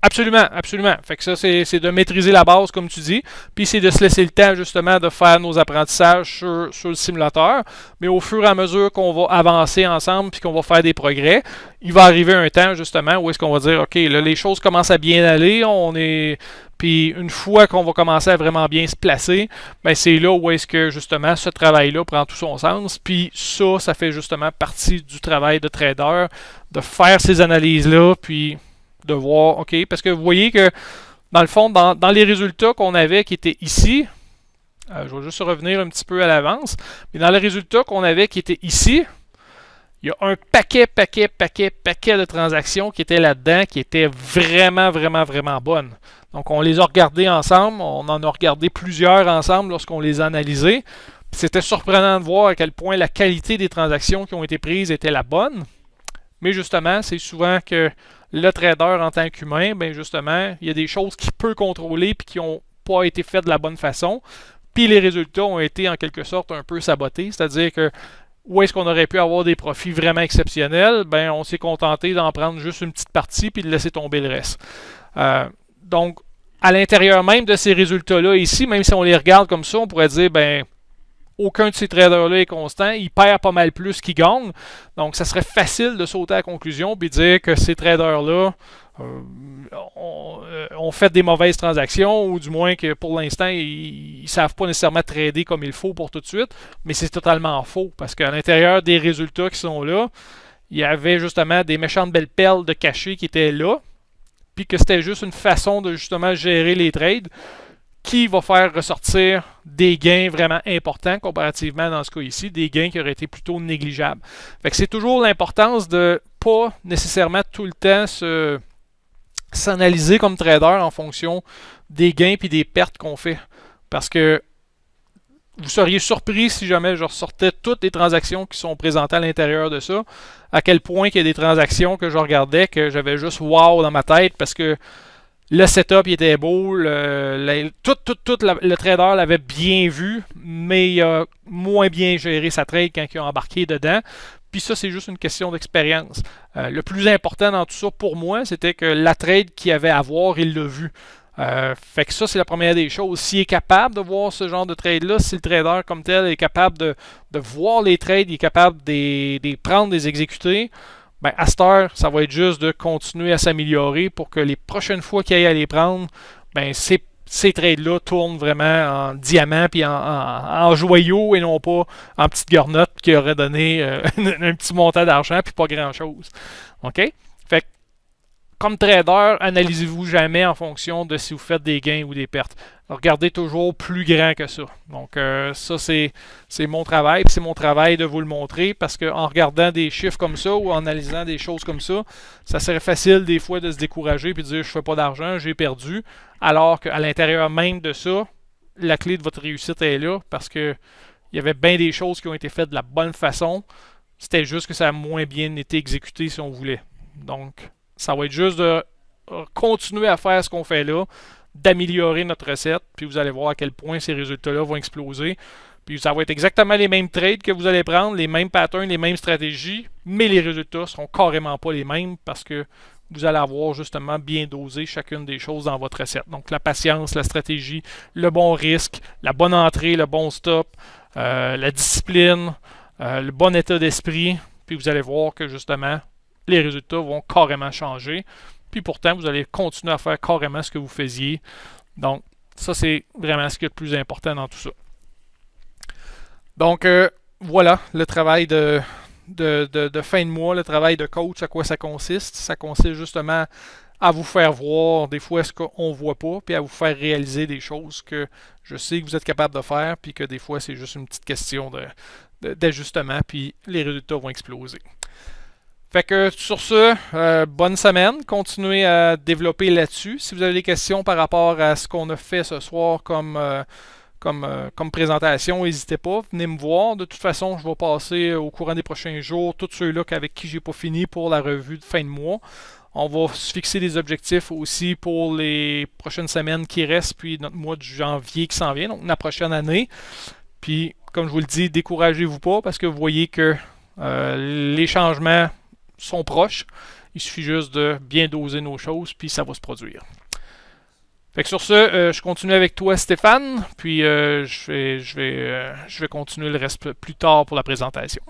Absolument, absolument. Fait que ça, c'est de maîtriser la base, comme tu dis, puis c'est de se laisser le temps, justement, de faire nos apprentissages sur le simulateur. Mais au fur et à mesure qu'on va avancer ensemble, puis qu'on va faire des progrès, il va arriver un temps, justement, où est-ce qu'on va dire, OK, là, les choses commencent à bien aller, puis une fois qu'on va commencer à vraiment bien se placer, ben c'est là où est-ce que, justement, ce travail-là prend tout son sens. Puis ça fait justement partie du travail de trader, de faire ces analyses-là, puis de voir, OK, parce que vous voyez que, dans le fond, dans les résultats qu'on avait qui étaient ici, je vais juste revenir un petit peu à l'avance, mais dans les résultats qu'on avait qui étaient ici, il y a un paquet de transactions qui étaient là-dedans, qui étaient vraiment bonnes. Donc, on les a regardées ensemble, on en a regardé plusieurs ensemble lorsqu'on les a analysées. C'était surprenant de voir à quel point la qualité des transactions qui ont été prises était la bonne. Mais justement, c'est souvent que le trader en tant qu'humain, ben justement, il y a des choses qu'il peut contrôler et qui n'ont pas été faites de la bonne façon. Puis les résultats ont été en quelque sorte un peu sabotés. C'est-à-dire que où est-ce qu'on aurait pu avoir des profits vraiment exceptionnels, ben on s'est contenté d'en prendre juste une petite partie puis de laisser tomber le reste. Donc, à l'intérieur même de ces résultats-là ici, même si on les regarde comme ça, on pourrait dire, ben aucun de ces traders-là est constant, il perd pas mal plus qu'il gagne. Donc, ça serait facile de sauter à la conclusion et dire que ces traders-là ont fait des mauvaises transactions, ou du moins que pour l'instant, ils ne savent pas nécessairement trader comme il faut pour tout de suite. Mais c'est totalement faux, parce qu'à l'intérieur des résultats qui sont là, il y avait justement des méchantes belles perles de cachés qui étaient là, puis que c'était juste une façon de justement gérer les trades qui va faire ressortir des gains vraiment importants comparativement dans ce cas ici, des gains qui auraient été plutôt négligeables. Fait que c'est toujours l'importance de pas nécessairement tout le temps s'analyser comme trader en fonction des gains et des pertes qu'on fait. Parce que vous seriez surpris si jamais je ressortais toutes les transactions qui sont présentées à l'intérieur de ça, à quel point il y a des transactions que je regardais que j'avais juste wow dans ma tête parce que le setup il était beau, le trader l'avait bien vu, mais il a moins bien géré sa trade quand il a embarqué dedans. Puis ça, c'est juste une question d'expérience. Le plus important dans tout ça, pour moi, c'était que la trade qu'il avait à voir, il l'a vu. Fait que ça, c'est la première des choses. S'il est capable de voir ce genre de trade-là, si le trader comme tel est capable de voir les trades, il est capable de les prendre, de les exécuter, ben, à cette heure, ça va être juste de continuer à s'améliorer pour que les prochaines fois qu'il aille à les prendre, ben, c'est ces trades-là tournent vraiment en diamant puis en joyaux et non pas en petite garnotte qui aurait donné un petit montant d'argent puis pas grand-chose. OK? Fait que, comme trader, analysez-vous jamais en fonction de si vous faites des gains ou des pertes. Regardez toujours plus grand que ça. Donc, ça, c'est mon travail. C'est mon travail de vous le montrer parce qu'en regardant des chiffres comme ça ou en analysant des choses comme ça serait facile des fois de se décourager et de dire je fais pas d'argent, j'ai perdu. Alors qu'à l'intérieur même de ça, la clé de votre réussite est là parce que il y avait bien des choses qui ont été faites de la bonne façon. C'était juste que ça a moins bien été exécuté si on voulait. Donc, ça va être juste de continuer à faire ce qu'on fait là, d'améliorer notre recette, puis vous allez voir à quel point ces résultats-là vont exploser. Puis ça va être exactement les mêmes trades que vous allez prendre, les mêmes patterns, les mêmes stratégies, mais les résultats seront carrément pas les mêmes parce que vous allez avoir justement bien dosé chacune des choses dans votre recette. Donc la patience, la stratégie, le bon risque, la bonne entrée, le bon stop, la discipline, le bon état d'esprit, puis vous allez voir que justement les résultats vont carrément changer. Puis pourtant, vous allez continuer à faire carrément ce que vous faisiez. Donc, ça, c'est vraiment ce qui est le plus important dans tout ça. Donc, voilà le travail de fin de mois, le travail de coach, à quoi ça consiste. Ça consiste justement à vous faire voir des fois ce qu'on ne voit pas, puis à vous faire réaliser des choses que je sais que vous êtes capable de faire, puis que des fois, c'est juste une petite question d'ajustement, puis les résultats vont exploser. Fait que sur ce, bonne semaine. Continuez à développer là-dessus. Si vous avez des questions par rapport à ce qu'on a fait ce soir comme présentation, n'hésitez pas. Venez me voir. De toute façon, je vais passer au courant des prochains jours tous ceux-là avec qui j'ai pas fini pour la revue de fin de mois. On va se fixer des objectifs aussi pour les prochaines semaines qui restent, puis notre mois de janvier qui s'en vient, donc la prochaine année. Puis, comme je vous le dis, découragez-vous pas parce que vous voyez que les changements sont proches. Il suffit juste de bien doser nos choses, puis ça va se produire. Fait que sur ce, je continue avec toi, Stéphane, puis je vais continuer le reste plus tard pour la présentation.